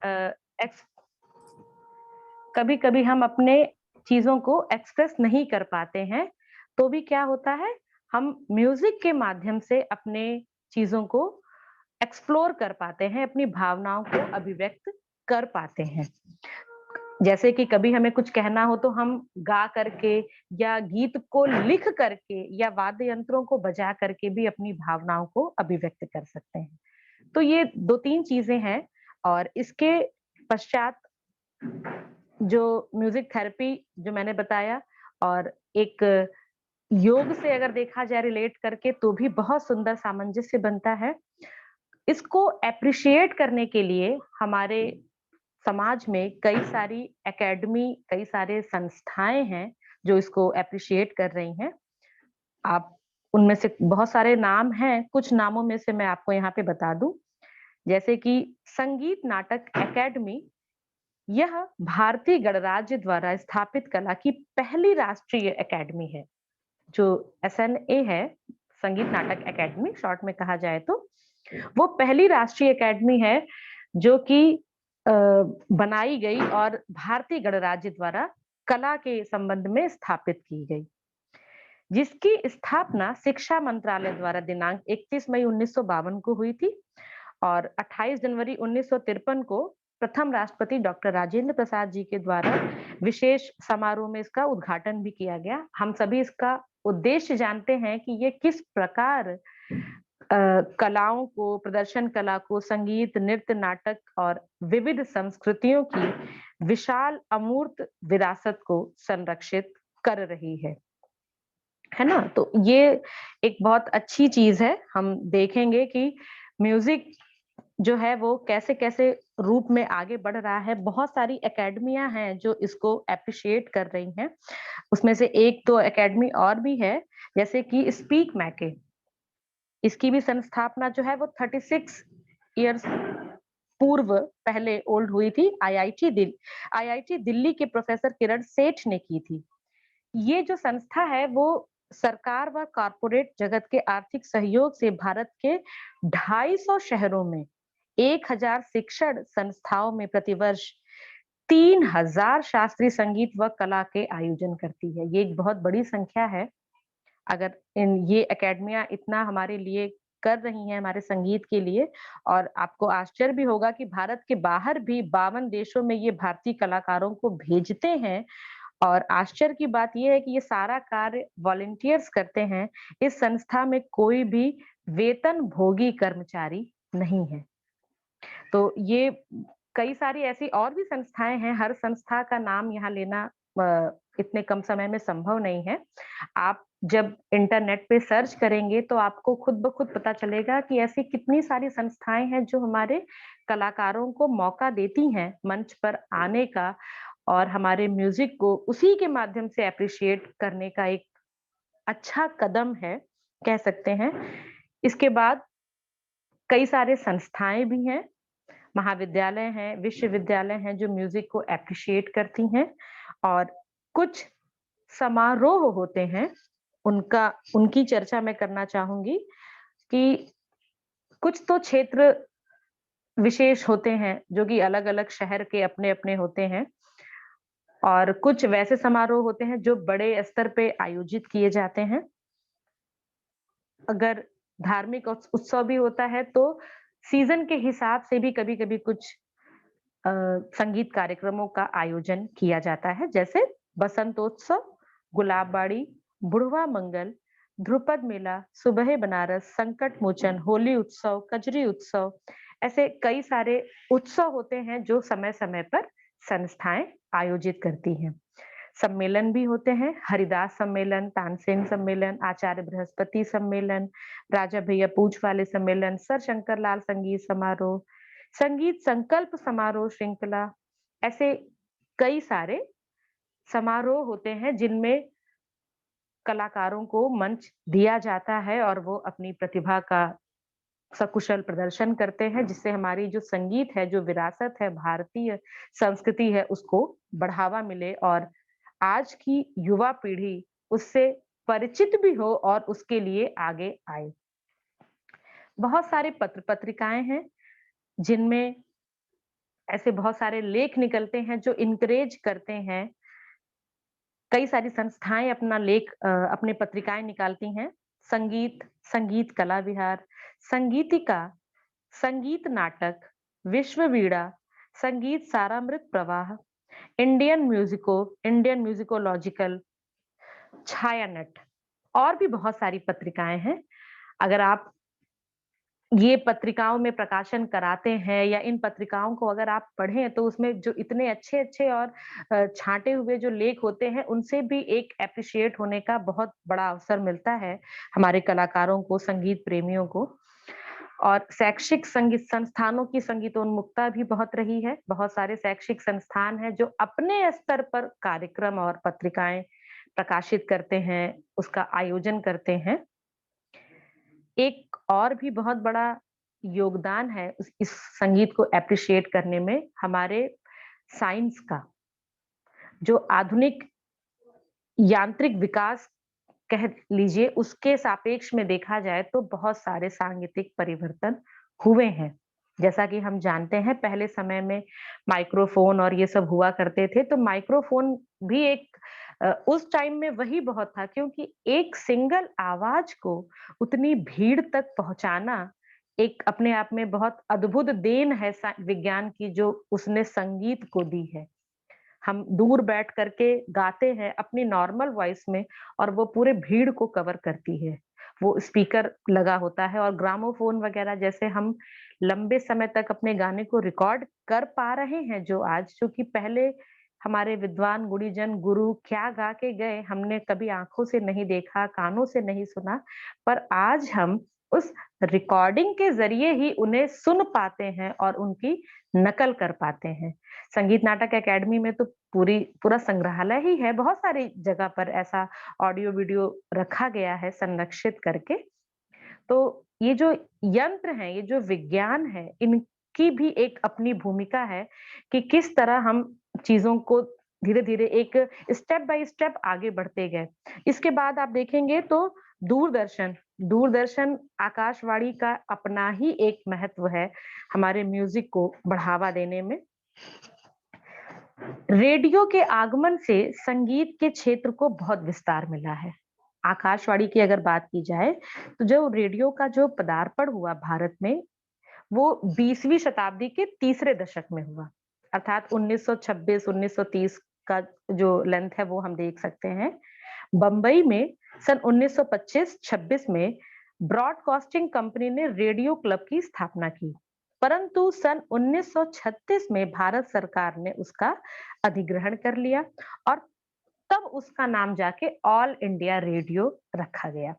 X कभी-कभी हम अपने चीज़ों को एक्सप्रेस नहीं कर पाते हैं, तो भी क्या होता है, हम म्यूज़िक के माध्यम से अपने चीज़ों को एक्सप्लोर कर पाते हैं, अपनी भावनाओं को अभिव्यक्त कर पाते हैं। जैसे कि कभी हमें कुछ कहना हो तो हम गा करके या गीत को लिख करके या वाद्य यंत्रों को बजा करके भी अपनी भावनाओं को अभिव्यक्त कर सकते हैं। तो ये 2-3 चीज़ें हैं और इसके पश्चात जो म्यूज़िक थेरेपी जो मैंने बताया और एक योग से अगर देखा जाए रिलेट करके तो भी बहुत सुंदर सामंजस्य बनता है। इसको एप्रिशिएट करने के लिए हमारे समाज में कई सारी एकेडमी, कई सारे संस्थाएँ हैं, जो इसको एप्रिशिएट कर रही हैं। आप उनमें से बहुत सारे नाम हैं, कुछ नामों में से मैं आपको यहाँ पे बता दूँ, जैसे कि संगीत नाटक अकेडमी, यह भारतीय गणराज्य द्वारा स्थापित कला की पहली राष्ट्रीय अकेडमी है। जो एसएनए है, संगीत नाटक अकेडमी शॉर्ट में कहा जाए तो, वो पहली राष्ट्रीय अकेडमी है जो कि अ, बनाई गई और भारतीय गणराज्य द्वारा कला के संबंध में स्थापित की गई, जिसकी स्थापना शिक्षा मंत्रालय द्वारा दिनांक 31 मई 1952 को हुई थी और 28 जनवरी 1953 को प्रथम राष्ट्रपति डॉक्टर राजेंद्र प्रसाद जी के द्वारा विशेष समारोह में इसका उद्घाटन भी किया गया। हम सभी इसका उद्देश्य जानते हैं कि ये किस प्रकार कलाओं को, प्रदर्शन कला को, संगीत, नृत्य, नाटक और विविध संस्कृतियों की विशाल अमूर्त विरासत को संरक्षित कर रही है ना? तो ये एक बहुत अच्छी चीज़ है। हम देखेंगे कि म्यूज़िक जो है वो कैसे-कैसे रूप में आगे बढ़ रहा है। बहुत सारी एकेडमियाँ हैं जो इसको एप्रिशिएट कर रही हैं। उसमें से एक तो एकेडमी और भी है, जैसे कि स्पीक मैके। इसकी भी संस्थापना जो है वो 36 इयर्स पूर्व पहले ओल्ड हुई थी। आईआईटी दिल्ली के प्रोफेसर किरण सेठ ने की थी। ये जो संस्था है वो सरकार व कॉर्पोरेट जगत के आर्थिक सहयोग से भारत के 250 शहरों में 1000 शिक्षण संस्थाओं में प्रतिवर्ष 3000 शास्त्रीय संगीत व कला के आयोजन करती है। ये एक बहुत बड़ी संख्या है। अगर इन ये एकेडमियाँ इतना हमारे लिए कर रही हैं, हमारे संगीत के लिए, और आपको आश्चर्य भी होगा कि भारत के बाहर भी 52 देशों में ये भारतीय कलाकारों को भेजते हैं और आश्चर्य की बात ये है कि ये सारा कार्य वॉलंटियर्स करते हैं। इस संस्था में कोई भी वेतनभोगी कर्मचारी नहीं है। तो ये कई सारी ऐसी और भी संस्थाएँ हैं, हर संस्था का नाम यहाँ लेना इतने कम समय में संभव नहीं है। आप जब इंटरनेट पे सर्च करेंगे तो आपको खुद ब खुद पता चलेगा कि ऐसी कितनी सारी संस्थाएँ हैं जो हमारे कलाकारों को मौका देती हैं मंच पर आने का और हमारे म्यूज़िक को उसी के माध्यम से एप्रिशिएट करने का एक अच्छा कदम है, कह सकते हैं। इसके बाद कई सारे संस्थाएँ भी हैं, महाविद्यालय हैं, विश्वविद्यालय हैं जो म्यूज़िक को एप्रिशिएट करती हैं और कुछ समारोह होते हैं, उनका उनकी चर्चा मैं करना चाहूँगी कि कुछ तो क्षेत्र विशेष होते हैं, जो कि अलग-अलग शहर के अपने-अपने होते हैं और कुछ वैसे समारोह होते हैं जो बड़े स्तर पे आयोजित किए जाते हैं। अगर धार्मिक उत्सव भी होता है तो सीज़न के हिसाब से भी कभी-कभी कुछ अ, संगीत कार्यक्रमों का आयोजन किया जाता है, जैसे बसंतोत्सव, गुलाबबाड़ी, बुढ़वा मंगल, ध्रुपद मेला, सुबह बनारस, संकट मोचन, होली उत्सव, कजरी उत्सव, ऐसे कई सारे उत्सव होते हैं जो समय-समय पर संस्थाएँ आयोजित करती हैं। सम्मेलन भी होते हैं, हरिदास सम्मेलन, तानसेन सम्मेलन, आचार्य बृहस्पति सम्मेलन, राजा भैया पूछ वाले सम्मेलन, सर शंकर लाल संगीत समारोह, संगीत संकल्प समारोह श्रृंखला, ऐसे कई सारे समारोह होते हैं जिनमें कलाकारों को मंच दिया जाता है और वो अपनी प्रतिभा का सकुशल प्रदर्शन करते हैं, जिससे हमारी जो संगीत है, जो विरासत है, भारतीय संस्कृति है, उसको बढ़ावा मिले और आज की युवा पीढ़ी उससे परिचित भी हो और उसके लिए आगे आए। बहुत सारे पत्र-पत्रिकाएँ हैं, जिनमें ऐसे बहुत सारे लेख निकलते हैं जो इनकरेज करते हैं। कई सारी संस्थाएँ अपना अपनी पत्रिकाएँ निकालती हैं। संगीत, संगीत कला विहार, संगीतिका, संगीत नाटक, विश्व वीणा, संगीत सारामृत प्रवाह, इंडियन म्यूजिकोलॉजिकल, छायानट और भी बहुत सारी पत्रिकाएँ हैं। अगर आप ये पत्रिकाओं में प्रकाशन कराते हैं या इन पत्रिकाओं को अगर आप पढ़ें तो उसमें जो इतने अच्छे-अच्छे और छाँटे हुए जो लेख होते हैं, उनसे भी एक एप्रिशिएट होने का बहुत बड़ा अवसर मिलता है हमारे कलाकारों को, संगीत प्रेमियों को। और शैक्षिक संगीत संस्थानों की संगीतोन्मुखता भी बहुत रही है। बहुत सारे शैक्षिक संस्थान हैं जो अपने स्तर पर कार्यक्रम और पत्रिकाएँ प्रकाशित करते हैं, उसका आयोजन करते हैं। एक और भी बहुत बड़ा योगदान है इस संगीत को एप्रिशिएट करने में हमारे साइंस का, जो आधुनिक यांत्रिक विकास कह लीजिए उसके सापेक्ष में देखा जाए तो बहुत सारे सांगीतिक परिवर्तन हुए हैं। जैसा कि हम जानते हैं पहले समय में माइक्रोफ़ोन और ये सब हुआ करते थे, तो माइक्रोफ़ोन भी उस टाइम में वही बहुत था क्योंकि एक सिंगल आवाज़ को उतनी भीड़ तक पहुँचाना एक अपने आप में बहुत अद्भुत देन है विज्ञान की जो उसने संगीत को दी है। हम दूर बैठ कर के गाते हैं अपनी नॉर्मल वॉइस में और वो पूरे भीड़ को कवर करती है। वो स्पीकर लगा होता है और ग्रामोफ़ोन वगैरह जैसे हम लंबे समय तक अपने गाने को रिकॉर्ड कर पा रहे हैं जो आज, जो कि पहले हमारे विद्वान गुणीजन गुरु क्या गा के गए, हमने कभी आँखों से नहीं देखा, कानों से नहीं सुना, पर आज हम उस रिकॉर्डिंग के ज़रिए ही उन्हें सुन पाते हैं और उनकी नकल कर पाते हैं। संगीत नाटक अकेडमी में तो पूरा संग्रहालय ही है, बहुत सारी जगह पर ऐसा ऑडियो-वीडियो रखा गया है संरक्षित करके। तो ये जो यंत्र हैं, ये जो विज्ञान है, इनकी भी एक अपनी भूमिका है कि किस तरह हम चीज़ों को धीरे-धीरे एक स्टेप बाय स्टेप आगे बढ़ते गए। इसके बाद आप देखेंगे तो दूरदर्शन दूरदर्शन आकाशवाणी का अपना ही एक महत्व है, हमारे म्यूज़िक को बढ़ावा देने में। रेडियो के आगमन से संगीत के क्षेत्र को बहुत विस्तार मिला है। आकाशवाणी की अगर बात की जाए, तो जो रेडियो का जो पदार्पण हुआ भारत में, वो 20वीं शताब्दी के तीसरे दशक में हुआ। अर्थात 1926-1930 का जो लेंथ है वो हम देख सकते हैं। बम्बई में सन 1925-26 में ब्रॉडकास्टिंग कंपनी ने रेडियो क्लब की स्थापना की। परंतु सन 1936 में भारत सरकार ने उसका अधिग्रहण कर लिया और तब उसका नाम जाके ऑल इंडिया रेडियो रखा गया।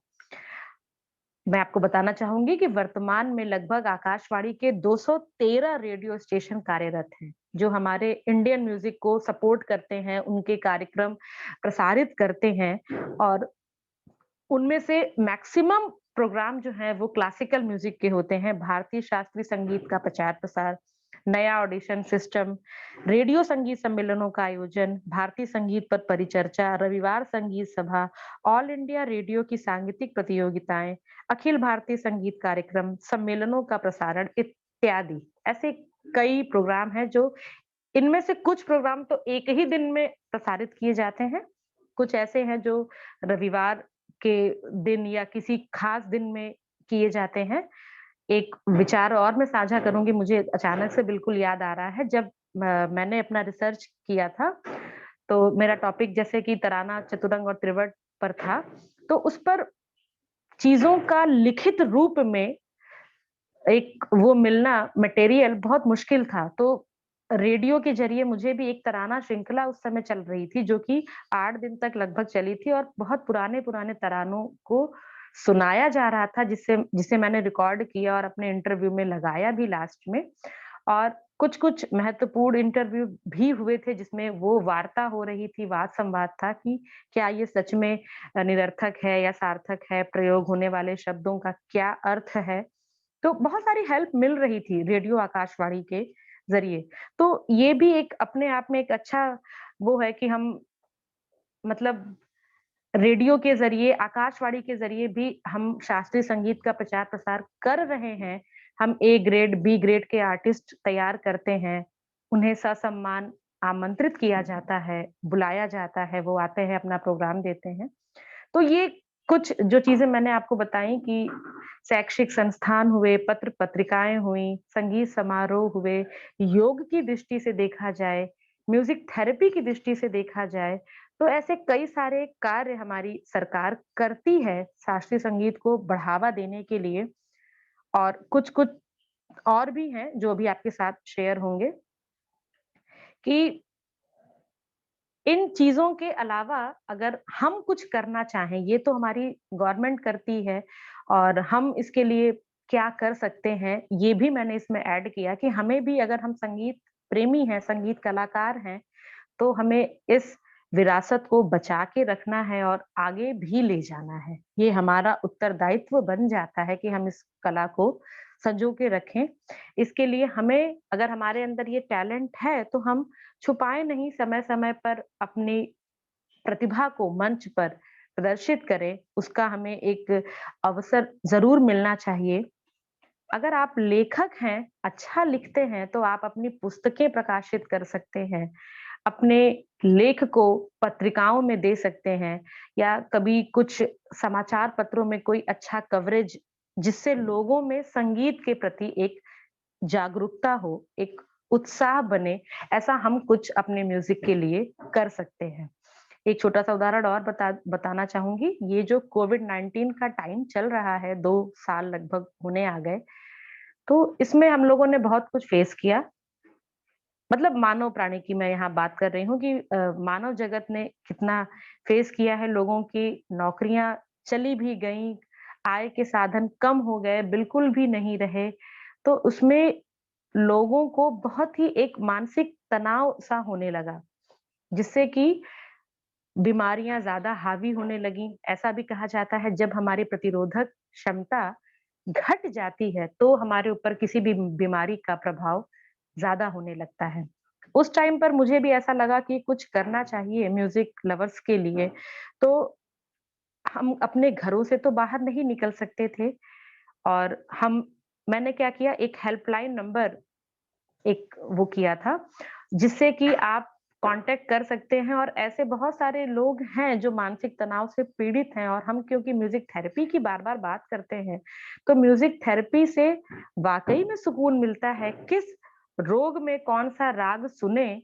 मैं आपको बताना चाहूंगी कि वर्तमान में लगभग आकाशवाणी के 213 रेडियो स्टेशन कार्यरत हैं, जो हमारे इंडियन म्यूजिक को सपोर्ट करते हैं, उनके कार्यक्रम प्रसारित करते हैं और उनमें से मैक्सिमम प्रोग्राम जो हैं वो क्लासिकल म्यूजिक के होते हैं, भारतीय शास्त्रीय संगीत का प्रचार-प्रसार, नया ऑडिशन सिस्टम, रेडियो संगीत सम्मेलनों का आयोजन, भारतीय संगीत पर परिचर्चा, रविवार संगीत सभा, ऑल इंडिया रेडियो की सांगीतिक प्रतियोगिताएँ, अखिल भारतीय संगीत कार्यक्रम, सम्मेलनों का प्रसारण इत्यादि। ऐसे कई प्रोग्राम हैं जो इनमें से कुछ प्रोग्राम तो एक ही दिन में प्रसारित किए जाते हैं, कुछ ऐसे हैं जो रविवार के दिन या किसी खास दिन में किए जाते हैं। एक विचार और मैं साझा करूँगी, मुझे अचानक से बिल्कुल याद आ रहा है जब मैंने अपना रिसर्च किया था, तो मेरा टॉपिक जैसे कि तराना, चतुरंग और त्रिवट पर था, तो उस पर चीज़ों का लिखित रूप में एक वो मिलना मटेरियल बहुत मुश्किल था। तो रेडियो के ज़रिए मुझे भी एक तराना श्रृंखला उस समय चल रही थी जो कि 8 दिन तक लगभग चली थी और बहुत पुराने-पुराने तरानों को सुनाया जा रहा था जिसे जिसे मैंने रिकॉर्ड किया और अपने इंटरव्यू में लगाया भी लास्ट में। और कुछ-कुछ महत्वपूर्ण इंटरव्यू भी हुए थे जिसमें वो वार्ता हो रही थी, वाद-संवाद था कि क्या ये सच में निरर्थक है या सार्थक है, प्रयोग होने वाले शब्दों का क्या अर्थ है। तो बहुत सारी हेल्प मिल रही थी रेडियो आकाशवाणी के ज़रिए। तो ये भी एक अपने आप में एक अच्छा वो है कि हम मतलब रेडियो के ज़रिए, आकाशवाणी के ज़रिए भी हम शास्त्रीय संगीत का प्रचार-प्रसार कर रहे हैं। हम ए ग्रेड, बी ग्रेड के आर्टिस्ट तैयार करते हैं। उन्हें ससम्मान आमंत्रित किया जाता है, बुलाया जाता है, वो आते हैं, अपना प्रोग्राम देते हैं। तो ये कुछ जो चीज़ें मैंने आपको बताई कि शैक्षिक संस्थान हुए, पत्र-पत्रिकाएँ हुईं, संगीत समारोह हुए, योग की दृष्टि से देखा जाए, म्यूज़िक थेरेपी की दृष्टि से देखा जाए, तो ऐसे कई सारे कार्य हमारी सरकार करती है शास्त्रीय संगीत को बढ़ावा देने के लिए और कुछ-कुछ और भी हैं जो अभी आपके साथ शेयर होंगे कि इन चीज़ों के अलावा अगर हम कुछ करना चाहें, ये तो हमारी गवर्नमेंट करती है और हम इसके लिए क्या कर सकते हैं, ये भी मैंने इसमें ऐड किया कि हमें भी अगर हम संगीत प्रेमी हैं, संगीत कलाकार हैं, तो हमें इस विरासत को बचा के रखना है और आगे भी ले जाना है। ये हमारा उत्तरदायित्व बन जाता है कि हम इस कला को सँजो के रखें। इसके लिए हमें अगर हमारे अंदर ये टैलेंट है, तो हम छुपाएँ नहीं, समय-समय पर अपनी प्रतिभा को मंच पर प्रदर्शित करें, उसका हमें एक अवसर ज़रूर मिलना चाहिए। अगर आप लेखक हैं, अच्छा लिखते हैं, तो आप अपनी पुस्तकें प्रकाशित कर सकते हैं। अपने लेख को पत्रिकाओं में दे सकते हैं या कभी कुछ समाचार पत्रों में कोई अच्छा कवरेज जिससे लोगों में संगीत के प्रति एक जागरूकता हो, एक उत्साह बने, ऐसा हम कुछ अपने म्यूज़िक के लिए कर सकते हैं। एक छोटा-सा उदाहरण और बताना चाहूँगी, ये जो कोविड-19 का टाइम चल रहा है, 2 साल लगभग होने आ गए, तो इसमें हम लोगों ने बहुत कुछ फेस किया। मतलब मानव प्राणी की मैं यहाँ बात कर रही हूँ कि मानव जगत ने कितना फेस किया है, लोगों की नौकरियाँ चली भी गईं, आय के साधन कम हो गए, बिल्कुल भी नहीं रहे। तो उसमें लोगों को बहुत ही एक मानसिक तनाव सा होने लगा, जिससे कि बीमारियाँ ज़्यादा हावी होने लगीं। ऐसा भी कहा जाता है जब हमारी प्रतिरोधक क्षमता घट जाती है, तो हमारे ऊपर किसी भी बीमारी का प्रभाव ज़्यादा होने लगता है। उस टाइम पर मुझे भी ऐसा लगा कि कुछ करना चाहिए म्यूज़िक लवर्स के लिए, तो हम अपने घरों से तो बाहर नहीं निकल सकते थे और हम मैंने क्या किया एक हेल्पलाइन नंबर एक वो किया था, जिससे कि आप कॉन्टैक्ट कर सकते हैं और ऐसे बहुत सारे लोग हैं जो मानसिक तनाव से पीड़ित हैं और हम क्योंकि म्यूज़िक थेरेपी की बार-बार बात करते हैं, तो म्यूज़िक थेरेपी से वाक़ई में सुकून मिलता है। किस रोग में कौन-सा राग सुनें,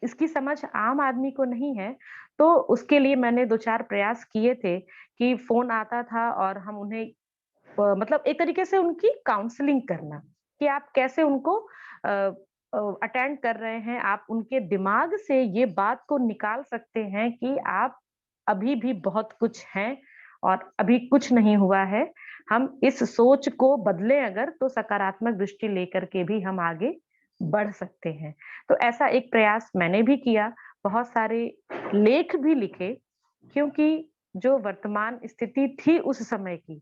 इसकी समझ आम आदमी को नहीं है, तो उसके लिए मैंने 2-4 प्रयास किए थे कि फ़ोन आता था और हम उन्हें मतलब एक तरीके से उनकी काउंसलिंग करना, कि आप कैसे उनको अ अटेंड कर रहे हैं, आप उनके दिमाग से ये बात को निकाल सकते हैं कि आप अभी भी बहुत कुछ हैं और अभी कुछ नहीं हुआ है। हम इस सोच को बदलें अगर तो सकारात्मक दृष्टि लेकर के भी हम आगे बढ़ सकते हैं। तो ऐसा एक प्रयास मैंने भी किया, बहुत सारे लेख भी लिखे क्योंकि जो वर्तमान स्थिति थी उस समय की,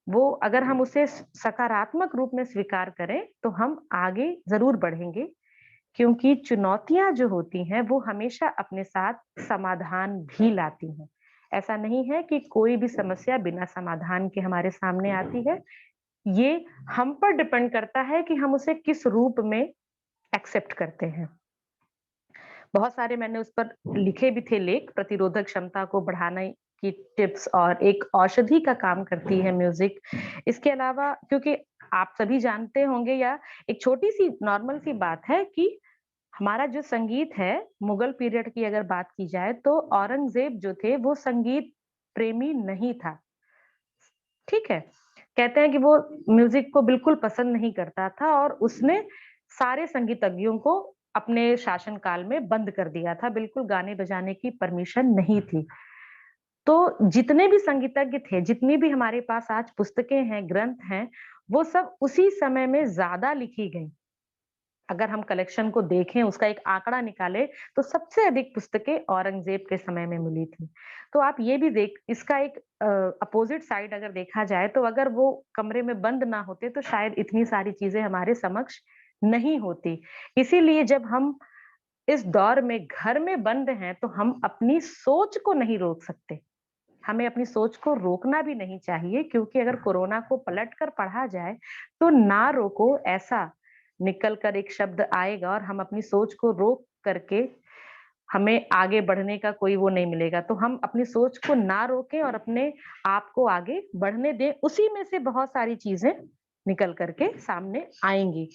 वो अगर हम उसे सकारात्मक रूप में स्वीकार करें, तो हम आगे ज़रूर बढ़ेंगे क्योंकि चुनौतियाँ जो होती हैं, वो हमेशा अपने साथ समाधान भी लाती हैं। ऐसा नहीं है कि कोई भी समस्या बिना समाधान के हमारे सामने आती है। ये हम पर डिपेंड करता है कि हम उसे किस रूप में एक्सेप्ट करते हैं। बहुत सारे मैंने उस पर लिखे भी थे लेख, प्रतिरोधक क्षमता को बढ़ाने की टिप्स और एक औषधि का काम करती है म्यूज़िक। इसके अलावा क्योंकि आप सभी जानते होंगे या एक छोटी-सी नॉर्मल सी बात है कि हमारा जो संगीत है, मुगल पीरियड की अगर बात की जाए तो औरंगज़ेब जो थे वो संगीत प्रेमी नहीं था, ठीक है? कहते हैं कि वो म्यूज़िक को बिल्कुल पसंद नहीं करता था और उसने सारे संगीतज्ञों को अपने शासनकाल में बंद कर दिया था, बिल्कुल गाने-बजाने की परमिशन नहीं थी। तो जितने भी संगीतज्ञ थे, जितनी भी हमारे पास आज पुस्तकें हैं, ग्रंथ हैं, वो सब उसी समय में ज़्यादा लिखी गईं। अगर हम कलेक्शन को देखें, उसका एक आंकड़ा निकालें, तो सबसे अधिक पुस्तकें औरंगज़ेब के समय में मिली थी। तो आप ये भी देख इसका एक अपोज़िट साइड अगर देखा जाए, तो अगर वो कमरे में बंद ना होते, तो शायद इतनी सारी चीज़ें हमारे समक्ष नहीं होती। इसीलिए जब हम इस दौर में घर में बंद हैं, तो हम अपनी सोच को नहीं रोक सकते। हमें अपनी सोच को रोकना भी नहीं चाहिए क्योंकि अगर कोरोना को पलट कर पढ़ा जाए, तो ना रोको ऐसा निकल कर एक शब्द आएगा और हम अपनी सोच को रोक करके हमें आगे बढ़ने का कोई वो नहीं मिलेगा। तो हम अपनी सोच को ना रोकें और अपने आप को आगे बढ़ने दें, उसी में से बहुत सारी चीज़ें निकल कर के सामने आएँगी।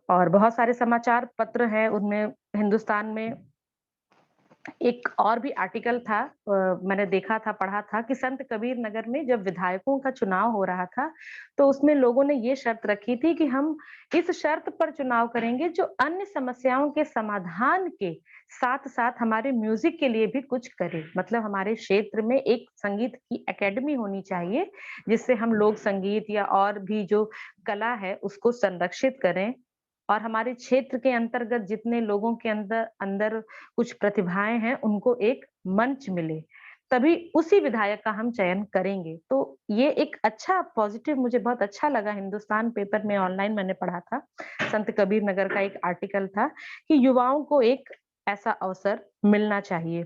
और बहुत सारे समाचार पत्र हैं, उनमें हिंदुस्तान में एक और भी आर्टिकल था, मैंने देखा था, पढ़ा था कि संत कबीर नगर में जब विधायकों का चुनाव हो रहा था, तो उसमें लोगों ने ये शर्त रखी थी कि हम इस शर्त पर चुनाव करेंगे जो अन्य समस्याओं के समाधान के साथ-साथ हमारे म्यूज़िक के लिए भी कुछ करे। मतलब हमारे क्षेत्र में एक संगीत की एकेडमी होनी चाहिए, जिससे हम लोक संगीत या और भी जो कला है उसको संरक्षित करें और हमारे क्षेत्र के अंतर्गत जितने लोगों के अंदर अंदर कुछ प्रतिभाएँ हैं, उनको एक मंच मिले, तभी उसी विधायक का हम चयन करेंगे। तो ये एक अच्छा पॉज़िटिव मुझे बहुत अच्छा लगा, हिंदुस्तान पेपर में ऑनलाइन मैंने पढ़ा था। संत कबीर नगर का एक आर्टिकल था कि युवाओं को एक ऐसा अवसर मिलना चाहिए।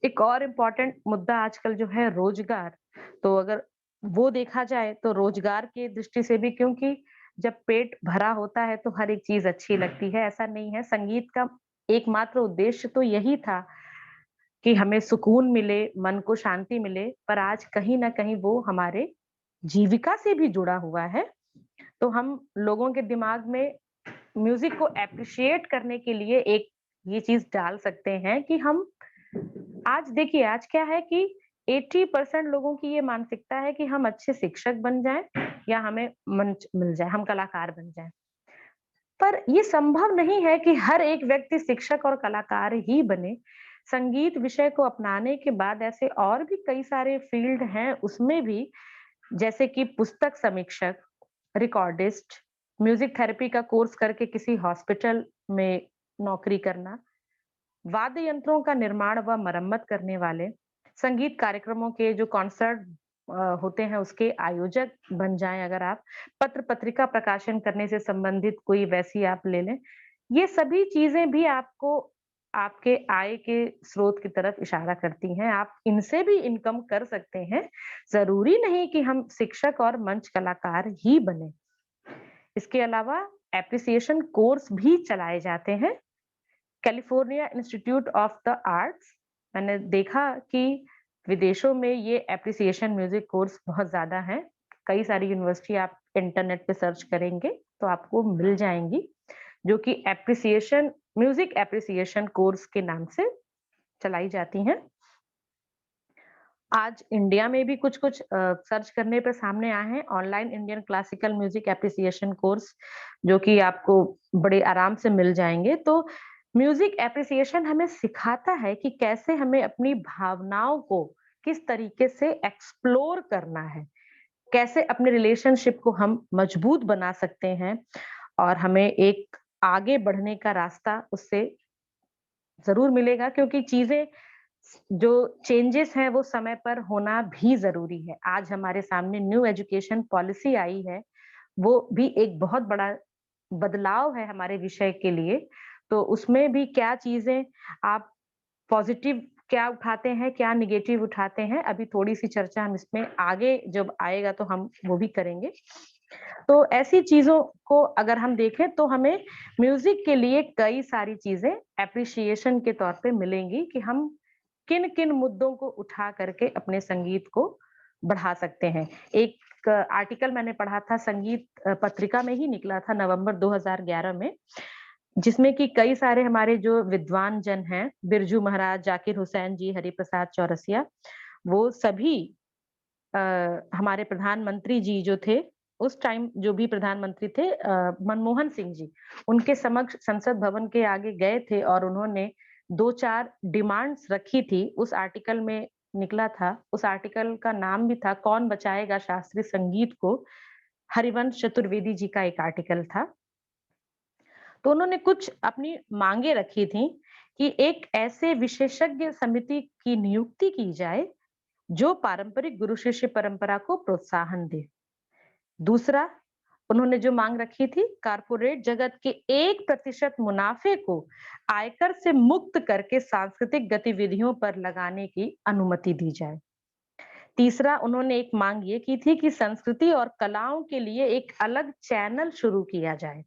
एक और इम्पोर्टेंट मुद्दा आजकल जो है रोज़गार, तो अगर वो देखा जाए तो रोज़गार की दृष्टि से भी, क्योंकि जब पेट भरा होता है तो हर एक चीज़ अच्छी लगती है, ऐसा नहीं है। संगीत का एकमात्र उद्देश्य तो यही था कि हमें सुकून मिले, मन को शांति मिले, पर आज कहीं न कहीं वो हमारे जीविका से भी जुड़ा हुआ है। तो हम लोगों के दिमाग में म्यूज़िक को एप्रिशिएट करने के लिए एक ये चीज़ डाल सकते हैं कि हम आज देखिए, आज क्या है कि 80% लोगों की ये मानसिकता है कि हम अच्छे शिक्षक बन जाएँ या हमें मंच मिल जाए, हम कलाकार बन जाएँ। पर ये संभव नहीं है कि हर एक व्यक्ति शिक्षक और कलाकार ही बने। संगीत विषय को अपनाने के बाद ऐसे और भी कई सारे फ़ील्ड हैं, उसमें भी जैसे कि पुस्तक समीक्षक, रिकॉर्डिस्ट, म्यूज़िक थेरेपी का कोर्स करके किसी हॉस्पिटल में नौकरी करना, वाद्य यंत्रों का निर्माण व मरम्मत करने वाले, संगीत कार्यक्रमों के जो कॉन्सर्ट होते हैं उसके आयोजक बन जाएँ अगर आप, पत्र-पत्रिका प्रकाशन करने से संबंधित कोई वैसी आप ले लें। ये सभी चीज़ें भी आपको आपके आय के स्रोत की तरफ इशारा करती हैं। आप इनसे भी इनकम कर सकते हैं। ज़रूरी नहीं कि हम शिक्षक और मंच कलाकार ही बनें। इसके अलावा एप्रिसिएशन कोर्स भी चलाए जाते हैं। California institute of the arts, मैंने देखा कि विदेशों में ये एप्रिसिएशन म्यूजिक कोर्स बहुत ज़्यादा हैं। कई सारी यूनिवर्सिटी आप इंटरनेट पे सर्च करेंगे तो आपको मिल जाएँगी, जो कि एप्रिसिएशन म्यूजिक एप्रिसिएशन कोर्स के नाम से चलाई जाती हैं। आज इंडिया में भी कुछ-कुछ सर्च करने पे सामने आए हैं online Indian classical music appreciation course, जो कि आपको बड़े आराम से मिल जाएँगे। तो म्यूजिक एप्रिसिएशन हमें सिखाता है कि कैसे हमें अपनी भावनाओं को किस तरीके से एक्सप्लोर करना है, कैसे अपने रिलेशनशिप को हम मजबूत बना सकते हैं और हमें एक आगे बढ़ने का रास्ता उससे ज़रूर मिलेगा, क्योंकि चीज़ें जो चेंजेस हैं वो समय पर होना भी ज़रूरी है। आज हमारे सामने न्यू एजुकेशन पॉलिसी आई है, वो भी एक बहुत बड़ा बदलाव है हमारे विषय के लिए। तो उसमें भी क्या चीज़ें आप पॉज़िटिव क्या उठाते हैं, क्या नेगेटिव उठाते हैं, अभी थोड़ी-सी चर्चा हम इसमें आगे जब आएगा तो हम वो भी करेंगे। तो ऐसी चीज़ों को अगर हम देखें तो हमें म्यूज़िक के लिए कई सारी चीज़ें एप्रिशिएशन के तौर पे मिलेंगी कि हम किन-किन मुद्दों को उठा करके अपने संगीत को बढ़ा सकते हैं। एक आर्टिकल मैंने पढ़ा था, संगीत पत्रिका में ही निकला था नवंबर 2011 में, जिसमें कि कई सारे हमारे जो विद्वान जन हैं, बिरजू महाराज, जाकिर हुसैन जी, हरिप्रसाद चौरसिया, वो सभी अ, हमारे प्रधानमंत्री जी जो थे, उस टाइम जो भी प्रधानमंत्री थे मनमोहन सिंह जी, उनके समक्ष संसद भवन के आगे गए थे और उन्होंने 2-4 डिमांड्स रखी थी। उस आर्टिकल में निकला था, उस आर्टिकल का नाम भी था कौन बचाएगा शास्त्रीय संगीत को? हरिवंश चतुर्वेदी जी का एक आर्टिकल था। तो उन्होंने कुछ अपनी माँगे रखी थी कि एक ऐसे विशेषज्ञ समिति की नियुक्ति की जाए, जो पारंपरिक गुरु शिष्य परंपरा को प्रोत्साहन दे। दूसरा, उन्होंने जो मांग रखी थी, कारपोरेट जगत के 1% मुनाफे को आयकर से मुक्त करके सांस्कृतिक गतिविधियों पर लगाने की अनुमति दी जाए। तीसरा उन्होंने एक मांग ये की थी कि संस्कृति और कलाओं के लिए एक अलग चैनल शुरू किया जाए,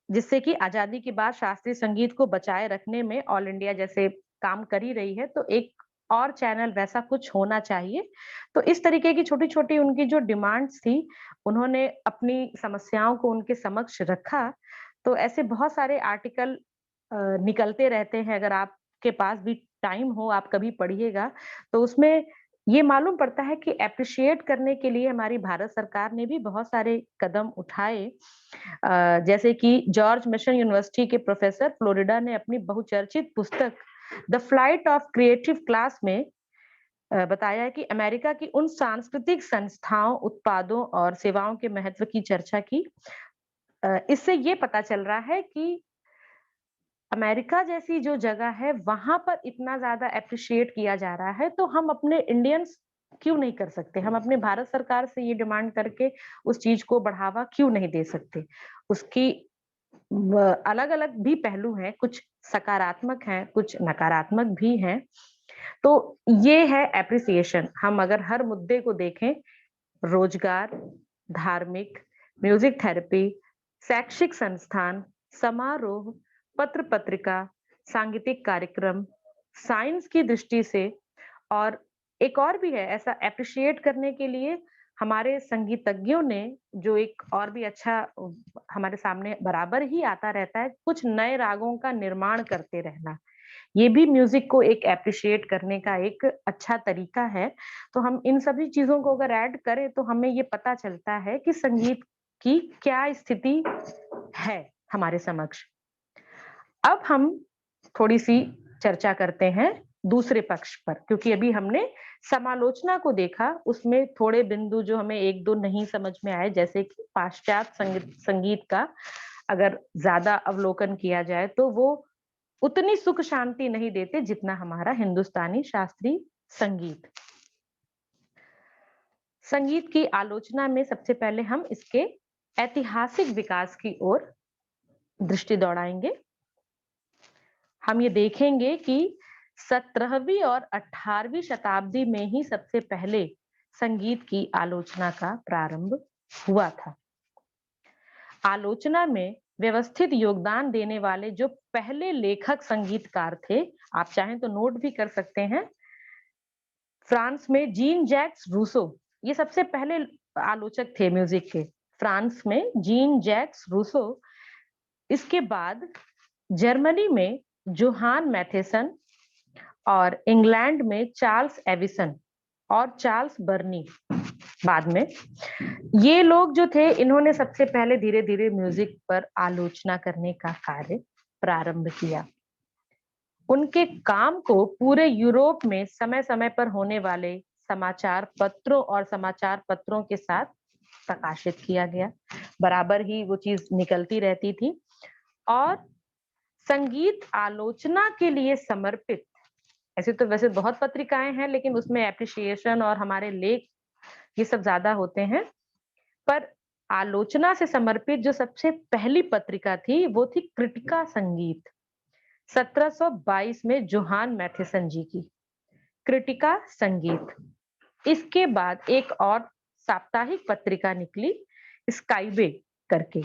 जिससे कि आजादी के बाद शास्त्रीय संगीत को बचाए रखने में ऑल इंडिया जैसे काम कर ही रही है, तो एक और चैनल वैसा कुछ होना चाहिए। तो इस तरीके की छोटी-छोटी उनकी जो डिमांड्स थी, उन्होंने अपनी समस्याओं को उनके समक्ष रखा। तो ऐसे बहुत सारे आर्टिकल निकलते रहते हैं, अगर आपके पास भी टाइम हो, आप कभी पढ़िएगा, तो उसमें ये मालूम पड़ता है कि एप्रिशिएट करने के लिए हमारी भारत सरकार ने भी बहुत सारे कदम उठाए। जैसे कि जॉर्ज मिशन यूनिवर्सिटी के प्रोफेसर फ्लोरिडा ने अपनी बहुचर्चित पुस्तक the flight of creative class में बताया है कि अमेरिका की उन सांस्कृतिक संस्थाओं, उत्पादों और सेवाओं के महत्व की चर्चा की। इससे ये पता चल रहा है कि अमेरिका जैसी जो जगह है, वहाँ पर इतना ज़्यादा एप्रिशिएट किया जा रहा है, तो हम अपने इंडियंस क्यों नहीं कर सकते? हम अपने भारत सरकार से ये डिमांड करके उस चीज़ को बढ़ावा क्यों नहीं दे सकते? उसकी अलग-अलग भी पहलू हैं, कुछ सकारात्मक हैं, कुछ नकारात्मक भी हैं। तो ये है एप्रिसिएशन। हम अगर हर मुद्दे को देखें, रोजगार, धार्मिक, म्यूजिक थेरेपी, शैक्षिक संस्थान, समारोह, पत्र-पत्रिका, सांगीतिक कार्यक्रम, साइंस की दृष्टि से और एक और भी है ऐसा एप्रिशिएट करने के लिए हमारे संगीतज्ञों ने जो एक और भी अच्छा हमारे सामने बराबर ही आता रहता है, कुछ नए रागों का निर्माण करते रहना। ये भी म्यूज़िक को एक एप्रिशिएट करने का एक अच्छा तरीका है। तो हम इन सभी चीज़ों को अगर ऐड करें तो हमें ये पता चलता है कि संगीत की क्या स्थिति है हमारे समक्ष। अब हम थोड़ी-सी चर्चा करते हैं दूसरे पक्ष पर, क्योंकि अभी हमने समालोचना को देखा, उसमें थोड़े बिंदु जो हमें 1-2 नहीं समझ में आए, जैसे कि पाश्चात्य संगीत का अगर ज़्यादा अवलोकन किया जाए, तो वो उतनी सुख शांति नहीं देते जितना हमारा हिंदुस्तानी शास्त्रीय संगीत। संगीत की आलोचना में सबसे पहले हम इसके ऐतिहासिक विकास की ओर दृष्टि दौड़ाएँगे। हम ये देखेंगे कि 17वीं और 18वीं शताब्दी में ही सबसे पहले संगीत की आलोचना का प्रारंभ हुआ था। आलोचना में व्यवस्थित योगदान देने वाले जो पहले लेखक संगीतकार थे, आप चाहें तो नोट भी कर सकते हैं। फ्रांस में जीन जैक्स रूसो, ये सबसे पहले आलोचक थे म्यूजिक के। फ्रांस में जीन जैक्स रूसो, इसके बाद जर्मनी में जोहान मैथेसन और इंग्लैंड में चार्ल्स एविसन और चार्ल्स बर्नी बाद में। ये लोग जो थे इन्होंने सबसे पहले धीरे-धीरे म्यूजिक पर आलोचना करने का कार्य प्रारंभ किया। उनके काम को पूरे यूरोप में समय-समय पर होने वाले समाचार पत्रों और समाचार पत्रों के साथ प्रकाशित किया गया। बराबर ही वो चीज़ निकलती रहती थी और संगीत आलोचना के लिए समर्पित, ऐसे तो वैसे बहुत पत्रिकाएँ हैं, लेकिन उसमें एप्रिशिएशन और हमारे लेख ये सब ज़्यादा होते हैं। पर आलोचना से समर्पित जो सबसे पहली पत्रिका थी, वो थी क्रिटिका संगीत। 1722 में जोहान मैथेसन जी की क्रिटिका संगीत। इसके बाद एक और साप्ताहिक पत्रिका निकली स्काईवे करके,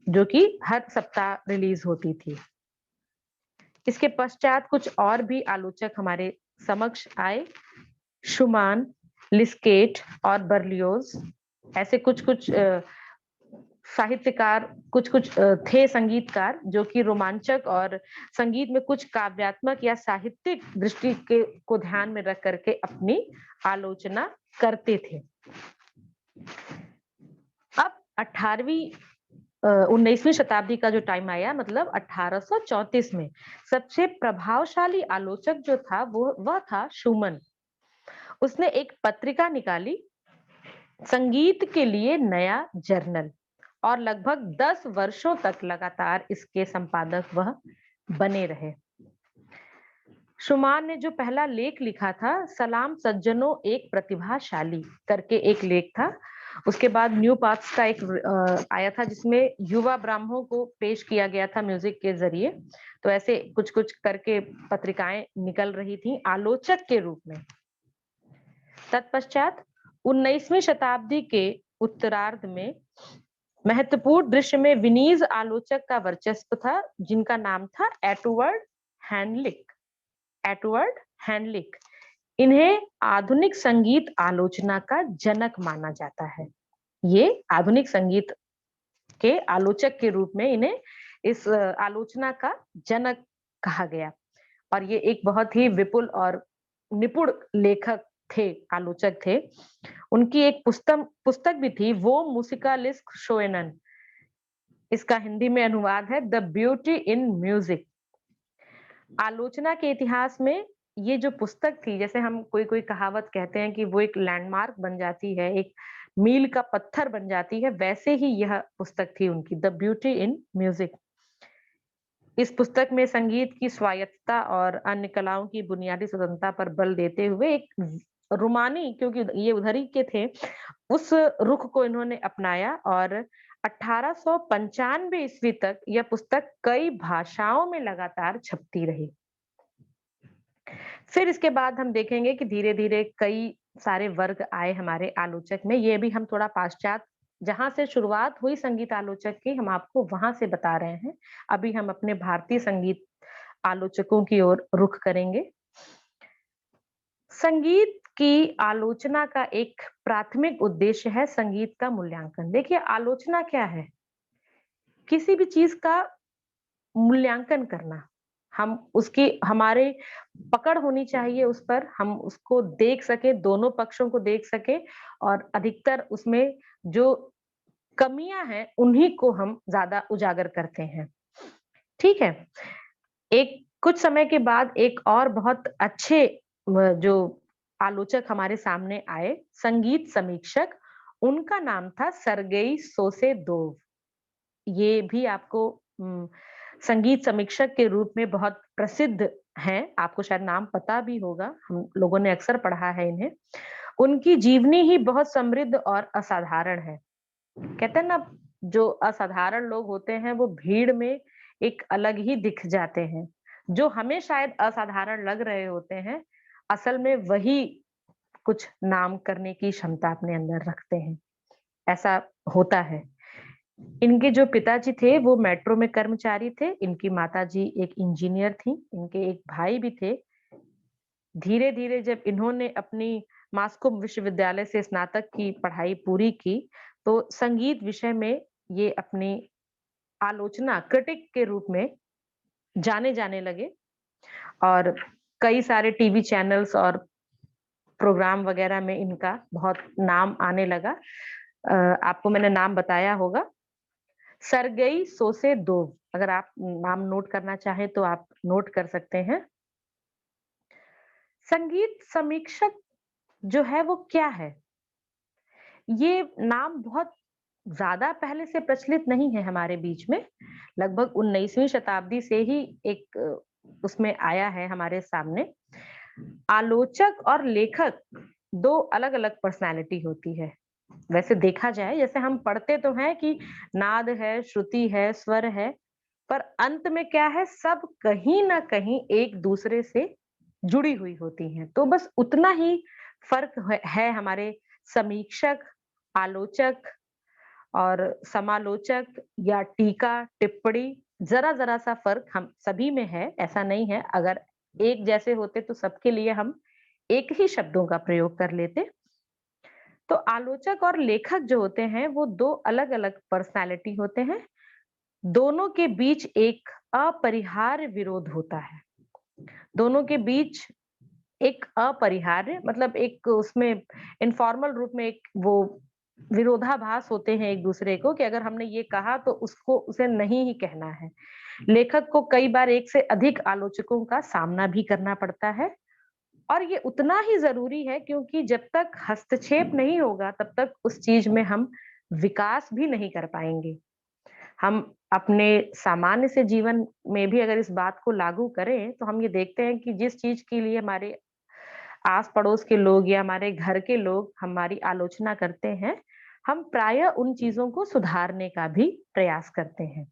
जो कि हर सप्ताह रिलीज होती थी। इसके पश्चात कुछ और भी आलोचक हमारे समक्ष आए, शुमान, लिस्केट और बर्लियोज, ऐसे कुछ-कुछ साहित्यकार, कुछ-कुछ थे संगीतकार जो कि रोमांचक और संगीत में कुछ काव्यात्मक या साहित्यिक दृष्टि के को ध्यान में रख करके अपनी आलोचना करते थे। अब 19वीं शताब्दी का जो टाइम आया, मतलब 1834 में सबसे प्रभावशाली आलोचक जो था वह था शूमन। उसने एक पत्रिका निकाली, संगीत के लिए नया जर्नल, और लगभग 10 वर्षों तक लगातार इसके संपादक वह बने रहे। शुमान ने जो पहला लेख लिखा था, सलाम सज्जनों एक प्रतिभाशाली करके एक लेख था। उसके बाद न्यू पाथ्स का एक आया था जिसमें युवा ब्राह्मणों को पेश किया गया था म्यूजिक के जरिए। तो ऐसे कुछ-कुछ करके पत्रिकाएं निकल रही थी आलोचक के रूप में। तत्पश्चात 19वीं शताब्दी के उत्तरार्ध में महत्वपूर्ण दृश्य में विनीज आलोचक का वर्चस्व था, जिनका नाम था एडवर्ड हैंडलिक। एडवर्ड हैंडलिक, इन्हें आधुनिक संगीत आलोचना का जनक माना जाता है। ये आधुनिक संगीत के आलोचक के रूप में इन्हें इस आलोचना का जनक कहा गया। और ये एक बहुत ही विपुल और निपुण लेखक थे, आलोचक थे। उनकी एक पुस्तक भी थी, वो मुसिकालिस्क शोएनन। इसका हिंदी में अनुवाद है द ब्यूटी इन म्यूजिक। आलोचना के इतिहास में ये जो पुस्तक थी, जैसे हम कोई-कोई कहावत कहते हैं कि वो एक लैंडमार्क बन जाती है, एक मील का पत्थर बन जाती है, वैसे ही यह पुस्तक थी उनकी, द ब्यूटी इन म्यूजिक। इस पुस्तक में संगीत की स्वायत्तता और अन्य कलाओं की बुनियादी स्वतंत्रता पर बल देते हुए एक रूमानी, क्योंकि ये उधर ही के थे, उस रुख को इन्होंने अपनाया और 1895 ईस्वी तक यह पुस्तक कई भाषाओं में लगातार छपती रही। फिर इसके बाद हम देखेंगे कि धीरे-धीरे कई सारे वर्ग आए हमारे आलोचक में। ये भी हम थोड़ा पाश्चात्य, जहाँ से शुरुआत हुई संगीत आलोचक की, हम आपको वहाँ से बता रहे हैं। अभी हम अपने भारतीय संगीत आलोचकों की ओर रुख करेंगे। संगीत की आलोचना का एक प्राथमिक उद्देश्य है संगीत का मूल्यांकन। देखिए, आलोचना क्या है? किसी भी चीज़ का मूल्यांकन करना। हम उसकी हमारे पकड़ होनी चाहिए उस पर, हम उसको देख सकें, दोनों पक्षों को देख सकें और अधिकतर उसमें जो कमियाँ हैं, उन्हीं को हम ज़्यादा उजागर करते हैं। ठीक है? एक कुछ समय के बाद एक और बहुत अच्छे जो आलोचक हमारे सामने आए, संगीत समीक्षक, उनका नाम था सर्गेई सोसेदोव। ये भी आपको संगीत समीक्षक के रूप में बहुत प्रसिद्ध हैं, आपको शायद नाम पता भी होगा, हम लोगों ने अक्सर पढ़ा है इन्हें। उनकी जीवनी ही बहुत समृद्ध और असाधारण है। कहते हैं ना, जो असाधारण लोग होते हैं वो भीड़ में एक अलग ही दिख जाते हैं। जो हमें शायद असाधारण लग रहे होते हैं, असल में वही कुछ नाम करने की क्षमता अपने अंदर रखते हैं। ऐसा होता है। इनके जो पिताजी थे वो मेट्रो में कर्मचारी थे, इनकी माताजी एक इंजीनियर थीं, इनके एक भाई भी थे। धीरे-धीरे जब इन्होंने अपनी मास्को विश्वविद्यालय से स्नातक की पढ़ाई पूरी की, तो संगीत विषय में ये अपनी आलोचना क्रिटिक के रूप में जाने जाने लगे और कई सारे टीवी चैनल्स और प्रोग्राम वगैरह में इनका बहुत नाम आने लगा। आपको मैंने नाम बताया होगा, सर्गेई सोसेदोव। अगर आप नाम नोट करना चाहें तो आप नोट कर सकते हैं। संगीत समीक्षक जो है वो क्या है? ये नाम बहुत ज़्यादा पहले से प्रचलित नहीं है हमारे बीच में। लगभग 19वीं शताब्दी से ही एक उसमें आया है हमारे सामने। आलोचक और लेखक 2 अलग-अलग पर्सनैलिटी होती है। वैसे देखा जाए, जैसे हम पढ़ते तो हैं कि नाद है, श्रुति है, स्वर है, पर अंत में क्या है, सब कहीं न कहीं एक-दूसरे से जुड़ी हुई होती हैं। तो बस उतना ही फ़र्क है हमारे समीक्षक, आलोचक और समालोचक या टीका, टिप्पणी, ज़रा-ज़रा सा फ़र्क हम सभी में है, ऐसा नहीं है। अगर एक जैसे होते तो सबके लिए हम एक ही शब्दों का प्रयोग कर लेते। तो आलोचक और लेखक जो होते हैं, वो 2 अलग-अलग पर्सनैलिटी होते हैं। दोनों के बीच एक अपरिहार्य विरोध होता है। दोनों के बीच एक अपरिहार्य, मतलब एक उसमें इनफॉर्मल रूप में एक वो विरोधाभास होते हैं एक-दूसरे को, कि अगर हमने ये कहा तो उसको उसे नहीं ही कहना है। लेखक को कई बार एक से अधिक आलोचकों का सामना भी करना पड़ता है और ये उतना ही ज़रूरी है, क्योंकि जब तक हस्तक्षेप नहीं होगा तब तक उस चीज़ में हम विकास भी नहीं कर पाएँगे। हम अपने सामान्य से जीवन में भी अगर इस बात को लागू करें, तो हम ये देखते हैं कि जिस चीज़ के लिए हमारे आस-पड़ोस के लोग या हमारे घर के लोग हमारी आलोचना करते हैं, हम प्रायः उन चीज़ों को सुधारने का भी प्रयास करते हैं।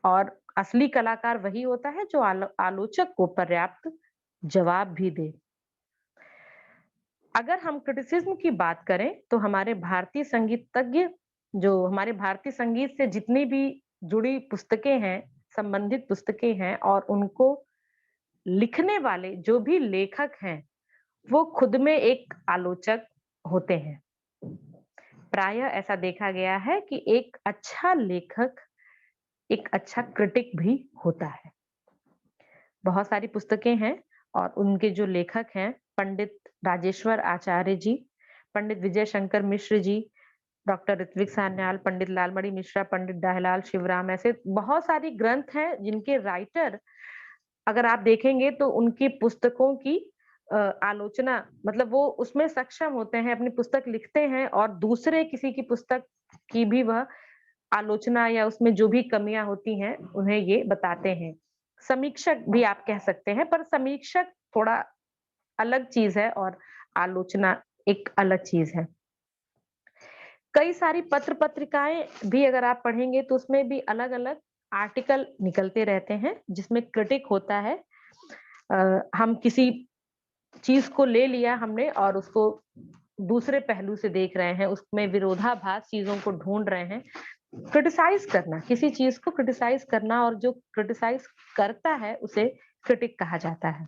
और असली कलाकार वही होता है जो आलोचक को पर्याप्त जवाब भी दे। अगर हम क्रिटिसिज्म की बात करें तो हमारे भारतीय संगीतज्ञ जो हमारे भारतीय संगीत से जितनी भी जुड़ी पुस्तकें हैं, संबंधित पुस्तकें हैं और उनको लिखने वाले जो भी लेखक हैं, वो खुद में एक आलोचक होते हैं। प्रायः ऐसा देखा गया है कि एक अच्छा लेखक एक अच्छा क्रिटिक भी होता है। बहुत सारी पुस्तकें हैं और उनके जो लेखक हैं, पंडित राजेश्वर आचार्य जी, पंडित विजय शंकर मिश्र जी, डॉक्टर ऋत्विक सान्याल, पंडित लालमणि मिश्रा, पंडित डाहिलाल शिवराम, ऐसे बहुत सारी ग्रंथ हैं जिनके राइटर अगर आप देखेंगे तो उनकी पुस्तकों की आलोचना मतलब वो उसमें सक्षम होते हैं, अपनी पुस्तक लिखते हैं और दूसरे किसी की पुस्तक की भी वह आलोचना या उसमें जो भी कमियाँ होती हैं, उन्हें ये बताते हैं। समीक्षक भी आप कह सकते हैं, पर समीक्षक थोड़ा अलग चीज़ है और आलोचना एक अलग चीज़ है। कई सारी पत्र-पत्रिकाएँ भी अगर आप पढ़ेंगे तो उसमें भी अलग-अलग आर्टिकल निकलते रहते हैं, जिसमें क्रिटिक होता है। हम किसी चीज़ को ले लिया हमने और उसको दूसरे पहलू से देख रहे हैं, उसमें विरोधाभास चीज़ों को ढूँढ रहे हैं। क्रिटिसाइज़ करना, किसी चीज़ को क्रिटिसाइज़ करना और जो क्रिटिसाइज़ करता है, उसे क्रिटिक कहा जाता है।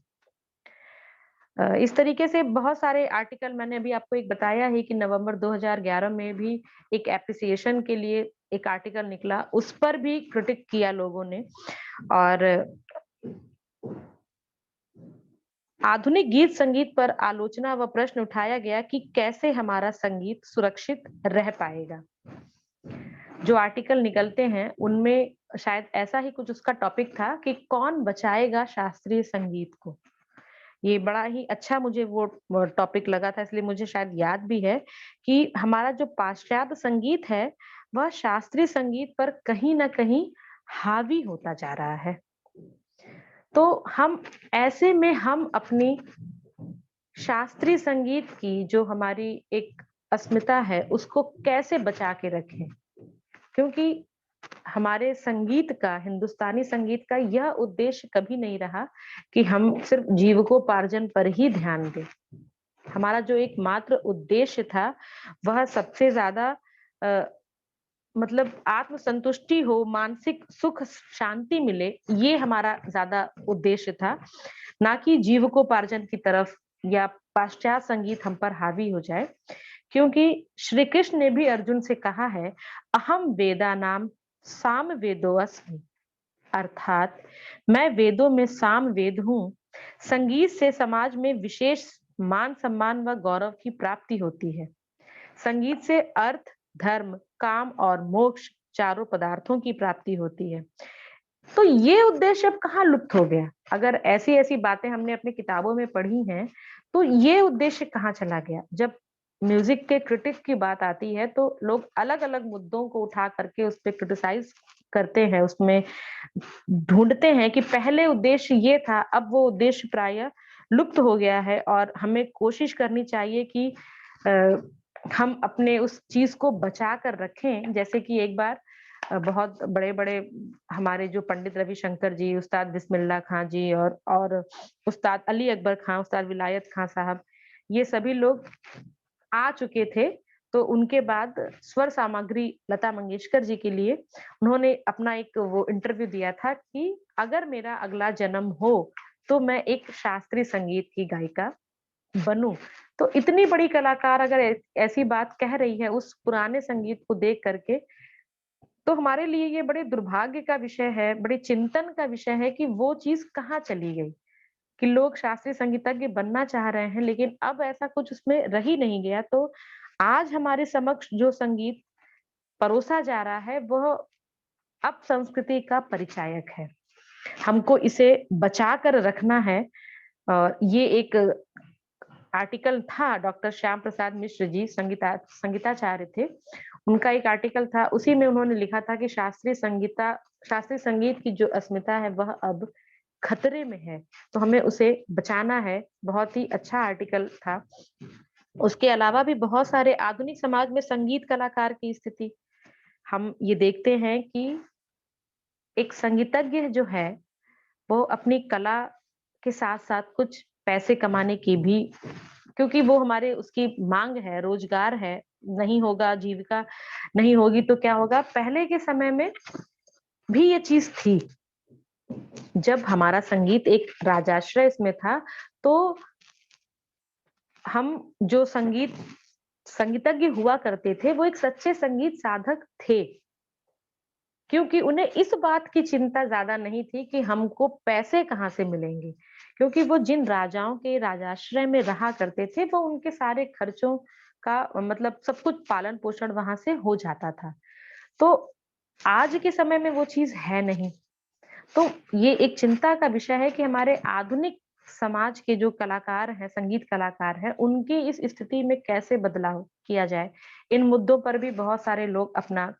इस तरीके से बहुत सारे आर्टिकल मैंने अभी आपको एक बताया ही कि नवंबर 2011 में भी एक एप्रिसिएशन के लिए एक आर्टिकल निकला, उस पर भी क्रिटिक किया लोगों ने और आधुनिक गीत संगीत पर आलोचना व प्रश्न उठाया गया कि कैसे हमारा संगीत सुरक्षित रह पाएगा। जो आर्टिकल निकलते हैं, उनमें शायद ऐसा ही कुछ उसका टॉपिक था कि कौन बचाएगा शास्त्रीय संगीत को? ये बड़ा ही अच्छा मुझे वो टॉपिक लगा था इसलिए मुझे शायद याद भी है कि हमारा जो पाश्चात्य संगीत है, वह शास्त्रीय संगीत पर कहीं न कहीं हावी होता जा रहा है। तो हम ऐसे में हम अपनी शास्त्रीय संगीत की जो हमारी एक अस्मिता है, उसको कैसे बचा के रखें? क्योंकि हमारे संगीत का, हिंदुस्तानी संगीत का यह उद्देश्य कभी नहीं रहा कि हम सिर्फ जीविकोपार्जन पर ही ध्यान दें। हमारा जो एकमात्र उद्देश्य था, वह सबसे ज़्यादा अ, मतलब आत्मसंतुष्टि हो, मानसिक सुख शांति मिले, ये हमारा ज़्यादा उद्देश्य था, ना कि जीविकोपार्जन की तरफ या पाश्चात्य संगीत हम पर हावी हो जाए। क्योंकि श्री कृष्ण ने भी अर्जुन से कहा है, अहम वेदानाम साम वेदोऽस्मि, अर्थात मैं वेदों में साम वेद हूँ। संगीत से समाज में विशेष मान सम्मान व गौरव की प्राप्ति होती है। संगीत से अर्थ, धर्म, काम और मोक्ष चारों पदार्थों की प्राप्ति होती है। तो ये उद्देश्य अब कहाँ लुप्त हो गया? अगर ऐसी-ऐसी बातें हमने अपनी किताबों में पढ़ी हैं, तो ये उद्देश्य कहाँ चला गया? जब म्यूज़िक के क्रिटिक की बात आती है, तो लोग अलग-अलग मुद्दों को उठा करके उस पे क्रिटिसाइज़ करते हैं, उसमें ढूँढते हैं कि पहले उद्देश्य ये था, अब वो उद्देश्य प्रायः लुप्त हो गया है और हमें कोशिश करनी चाहिए कि अ, हम अपने उस चीज़ को बचा कर रखें। जैसे कि एक बार बहुत बड़े-बड़े हमारे जो पंडित रविशंकर जी, उस्ताद बिस्मिल्लाह खां जी और उस्ताद अली अकबर खां, उस्ताद विलायत खां साहब, ये सभी लोग आ चुके थे। तो उनके बाद स्वर सामग्री लता मंगेशकर जी के लिए उन्होंने अपना एक वो इंटरव्यू दिया था कि अगर मेरा अगला जन्म हो, तो मैं एक शास्त्रीय संगीत की गायिका बनूँ। तो इतनी बड़ी कलाकार अगर ऐसी बात कह रही है उस पुराने संगीत को देख कर के, तो हमारे लिए ये बड़े दुर्भाग्य का विषय है, बड़े चिंतन का विषय है कि वो चीज़ कहाँ चली गई? कि लोग शास्त्रीय संगीतज्ञ बनना चाह रहे हैं, लेकिन अब ऐसा कुछ उसमें रह ही नहीं गया। तो आज हमारे समक्ष जो संगीत परोसा जा रहा है, वह अब संस्कृति का परिचायक है। हमको इसे बचा कर रखना है और ये एक आर्टिकल था डॉक्टर श्याम प्रसाद मिश्र जी संगीताचार्य थे। उनका एक आर्टिकल था, उसी में उन्होंने लिखा था कि शास्त्रीय संगीत की जो अस्मिता है वह अब खतरे में है, तो हमें उसे बचाना है। बहुत ही अच्छा आर्टिकल था। उसके अलावा भी बहुत सारे आधुनिक समाज में संगीत कलाकार की स्थिति हम ये देखते हैं कि एक संगीतज्ञ जो है, वो अपनी कला के साथ-साथ कुछ पैसे कमाने की भी क्योंकि वो हमारे उसकी माँग है, रोज़गार है, नहीं होगा, जीविका नहीं होगी तो क्या होगा? पहले के समय में भी ये चीज़ थी। जब हमारा संगीत एक राजाश्रय इसमें था, तो हम जो संगीतज्ञ हुआ करते थे, वो एक सच्चे संगीत साधक थे। क्योंकि उन्हें इस बात की चिंता ज़्यादा नहीं थी कि हमको पैसे कहाँ से मिलेंगे, क्योंकि वो जिन राजाओं के राजाश्रय में रहा करते थे, वो उनके सारे खर्चों का मतलब सब कुछ पालन-पोषण वहाँ से हो जाता था। तो आज के समय में वो चीज़ है नहीं। तो ये एक चिंता का विषय है कि हमारे आधुनिक समाज के जो कलाकार हैं, संगीत कलाकार हैं, उनकी इस स्थिति में कैसे बदलाव किया जाए? इन मुद्दों पर भी बहुत सारे लोग अपना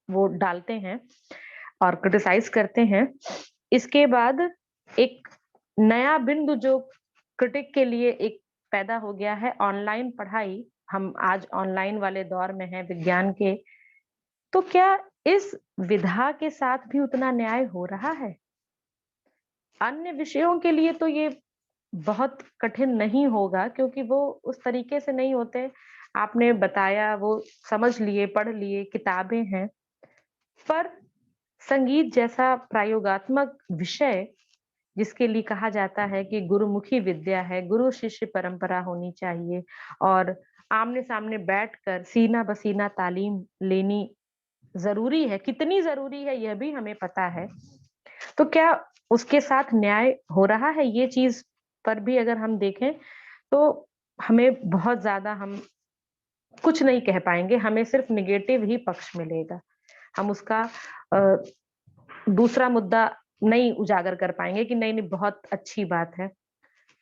वो डालते हैं और क्रिटिसाइज़ करते हैं। इसके बाद एक नया बिंदु जो क्रिटिक के लिए एक पैदा हो गया है ऑनलाइन पढ़ाई। हम आज ऑनलाइन वाले दौर में हैं विज्ञान के, तो क्या इस विधा के साथ भी उतना न्याय हो रहा है? अन्य विषयों के लिए तो ये बहुत कठिन नहीं होगा क्योंकि वो उस तरीके से नहीं होते। आपने बताया वो समझ लिए, पढ़ लिए, किताबें हैं। पर संगीत जैसा प्रयोगात्मक विषय जिसके लिए कहा जाता है कि गुरुमुखी विद्या है, गुरु शिष्य परंपरा होनी चाहिए और आमने-सामने बैठकर सीना-बसीना तालीम लेनी ज़रूरी है, कितनी ज़रूरी है यह भी हमें पता है। तो क्या उसके साथ न्याय हो रहा है? ये चीज़ पर भी अगर हम देखें, तो हमें बहुत ज़्यादा हम कुछ नहीं कह पाएँगे, हमें सिर्फ़ नेगेटिव ही पक्ष मिलेगा। हम उसका अ, दूसरा मुद्दा नहीं उजागर कर पाएँगे कि नहीं-नहीं बहुत अच्छी बात है।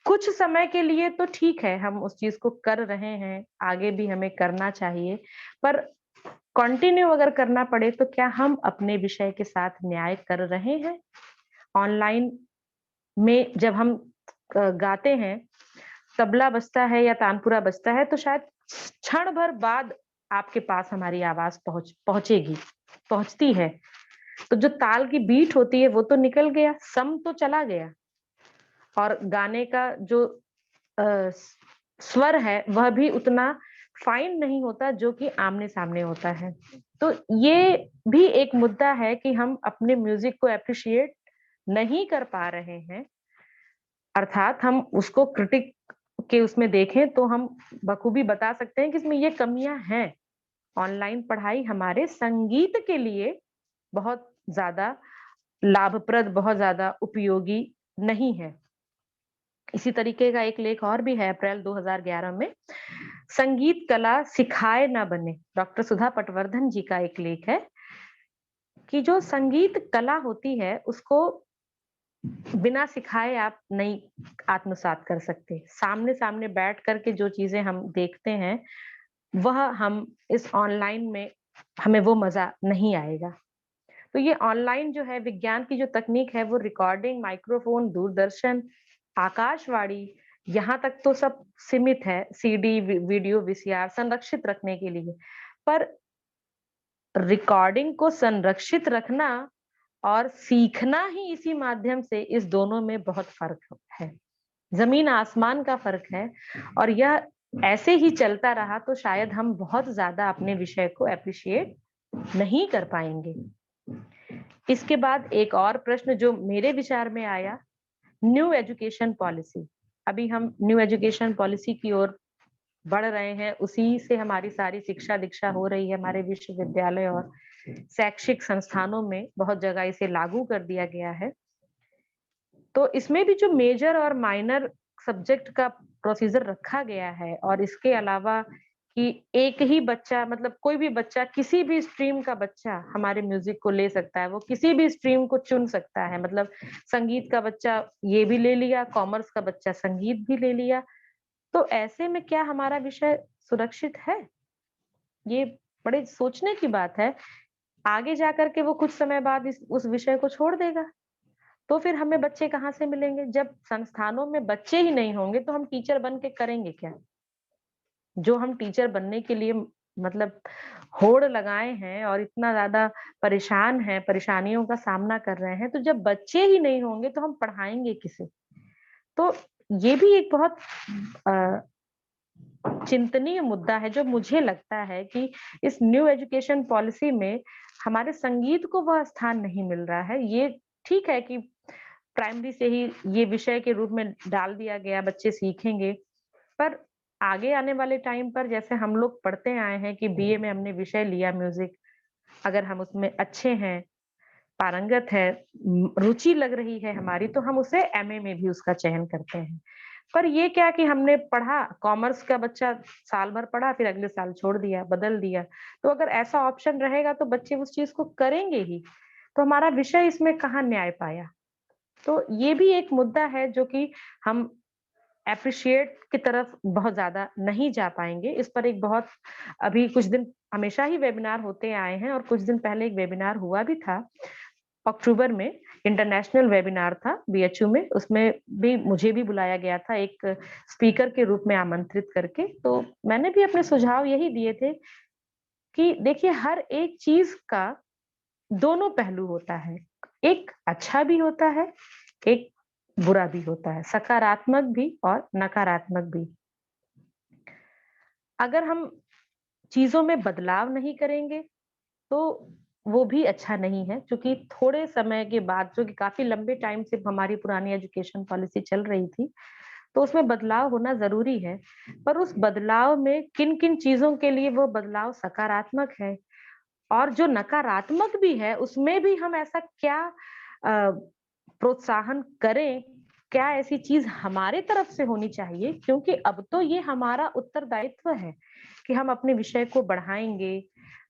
कुछ समय के लिए तो ठीक है, हम उस चीज़ को कर रहे हैं, आगे भी हमें करना चाहिए। पर कंटिन्यू अगर करना पड़े तो क्या हम अपने विषय के साथ न्याय कर रहे हैं? ऑनलाइन में जब हम गाते हैं, तबला बजता है या तानपुरा बजता है तो शायद क्षण भर बाद आपके पास हमारी आवाज़ पहुँचेगी, पहुँचती है। तो जो ताल की बीट होती है वो तो निकल गया, सम तो चला गया और गाने का जो अ, स्वर है वह भी उतना फाइन नहीं होता जो कि आमने-सामने होता है। तो ये भी एक मुद्दा है कि हम अपने म्यूज़िक को एप्रिशिएट नहीं कर पा रहे हैं। अर्थात हम उसको क्रिटिक के उसमें देखें तो हम बखूबी बता सकते हैं कि इसमें ये कमियाँ हैं। ऑनलाइन पढ़ाई हमारे संगीत के लिए बहुत ज़्यादा लाभप्रद, बहुत ज़्यादा उपयोगी नहीं है। इसी तरीके का एक लेख और भी है अप्रैल 2011 में, संगीत कला सिखाए ना बने, डॉक्टर सुधा पटवर्धन जी का एक लेख है कि जो संगीत कला होती है उसको बिना सिखाए आप नहीं आत्मसात कर सकते। सामने-सामने बैठ कर के जो चीज़ें हम देखते हैं, वह हम इस ऑनलाइन में हमें वो मज़ा नहीं आएगा। तो ये ऑनलाइन जो है विज्ञान की जो तकनीक है वो रिकॉर्डिंग, माइक्रोफ़ोन, दूरदर्शन, आकाशवाणी यहाँ तक तो सब सीमित है, सीडी, वीडियो, वीसीआर संरक्षित रखने के लिए। पर रिकॉर्डिंग को संरक्षित रखना और सीखना ही इसी माध्यम से इस दोनों में बहुत फ़र्क है। ज़मीन-आसमान का फ़र्क है और यह ऐसे ही चलता रहा तो शायद हम बहुत ज़्यादा अपने विषय को एप्रिशिएट नहीं कर पाएँगे। इसके बाद एक और प्रश्न जो मेरे विचार में आया, न्यू एजुकेशन पॉलिसी। अभी हम न्यू एजुकेशन पॉलिसी की ओर बढ़ रहे हैं, उसी से हमारी सारी शिक्षा-दीक्षा हो रही है, हमारे विश्वविद्यालय और शैक्षिक संस्थानों में बहुत जगह इसे लागू कर दिया गया है। तो इसमें भी जो मेजर और माइनर सब्जेक्ट का प्रोसीजर रखा गया है और इसके अलावा कि एक ही बच्चा मतलब कोई भी बच्चा किसी भी स्ट्रीम का बच्चा हमारे म्यूजिक को ले सकता है, वो किसी भी स्ट्रीम को चुन सकता है। मतलब संगीत का बच्चा ये भी ले लिया, कॉमर्स का बच्चा संगीत भी ले लिया। तो ऐसे में क्या हमारा विषय सुरक्षित है? ये बड़े सोचने की बात है। आगे जाकर के वो कुछ समय बाद इस उस विषय को छोड़ देगा। तो फिर हमें बच्चे कहाँ से मिलेंगे? जब संस्थानों में बच्चे ही नहीं होंगे तो हम टीचर बन के करेंगे क्या? जो हम टीचर बनने के लिए मतलब होड़ लगाए हैं और इतना ज़्यादा परेशान हैं, परेशानियों का सामना कर रहे हैं, तो जब बच्चे ही नहीं होंगे तो हम पढ़ाएँगे किसे? तो ये भी एक बहुत चिंतनीय मुद्दा है, जो मुझे लगता है कि इस न्यू एजुकेशन पॉलिसी में हमारे संगीत को वह स्थान नहीं मिल रहा है। ये ठीक है कि प्राइमरी से ही ये विषय के रूप में डाल दिया गया, बच्चे सीखेंगे। पर आगे आने वाले टाइम पर जैसे हम लोग पढ़ते आए हैं कि बीए में हमने विषय लिया म्यूज़िक, अगर हम उसमें अच्छे हैं, पारंगत है, रुचि लग रही है हमारी, तो हम उसे एमए में भी उसका चयन करते हैं। पर ये क्या कि हमने पढ़ा, कॉमर्स का बच्चा साल भर पढ़ा, फिर अगले साल छोड़ दिया, बदल दिया। तो अगर ऐसा ऑप्शन रहेगा तो बच्चे उस चीज़ को करेंगे ही। तो हमारा विषय इसमें कहाँ न्याय पाया? तो ये भी एक मुद्दा है जो कि हम एप्रिशिएट की तरफ बहुत ज़्यादा नहीं जा पाएँगे। इस पर एक बहुत अभी कुछ दिन हमेशा ही वेबिनार होते आए हैं और कुछ दिन पहले एक वेबिनार हुआ भी था, अक्टूबर में इंटरनेशनल वेबिनार था बीएचयू में, उसमें भी मुझे भी बुलाया गया था एक स्पीकर के रूप में आमंत्रित करके। तो मैंने भी अपने सुझाव यही दिए थे कि देखिए हर एक चीज़ का दोनों पहलू होता है। एक अच्छा भी होता है, एक बुरा भी होता है, सकारात्मक भी और नकारात्मक भी। अगर हम चीज़ों में बदलाव नहीं करेंगे, तो वो भी अच्छा नहीं है, क्योंकि थोड़े समय के बाद, जो कि काफ़ी लंबे टाइम से हमारी पुरानी एजुकेशन पॉलिसी चल रही थी, तो उसमें बदलाव होना ज़रूरी है। पर उस बदलाव में किन-किन चीज़ों के लिए वो बदलाव सकारात्मक है और जो नकारात्मक भी है, उसमें भी हम ऐसा क्या अ, प्रोत्साहन करें, क्या ऐसी चीज़ हमारे तरफ से होनी चाहिए, क्योंकि अब तो ये हमारा उत्तरदायित्व है कि हम अपने विषय को बढ़ाएँगे,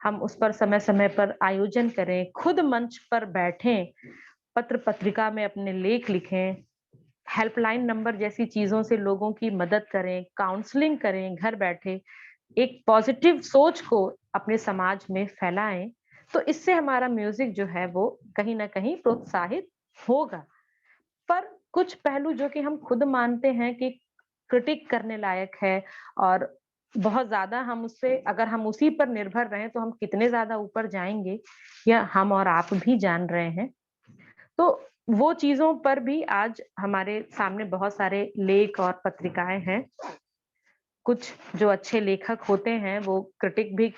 हम उस पर समय-समय पर आयोजन करें, खुद मंच पर बैठें, पत्र-पत्रिका में अपने लेख लिखें, हेल्पलाइन नंबर जैसी चीज़ों से लोगों की मदद करें, काउंसलिंग करें घर बैठे, एक पॉजिटिव सोच को अपने समाज में फैलाएँ, तो इससे हमारा म्यूज़िक जो है वो कहीं न कहीं प्रोत्साहित होगा। पर कुछ पहलू जो कि हम खुद मानते हैं कि क्रिटिक करने लायक है और बहुत ज़्यादा हम उससे, अगर हम उसी पर निर्भर रहें तो हम कितने ज़्यादा ऊपर जाएँगे, या हम और आप भी जान रहे हैं। तो वो चीज़ों पर भी आज हमारे सामने बहुत सारे लेख और पत्रिकाएँ हैं। कुछ जो अच्छे लेखक होते हैं वो क्रिटिक भी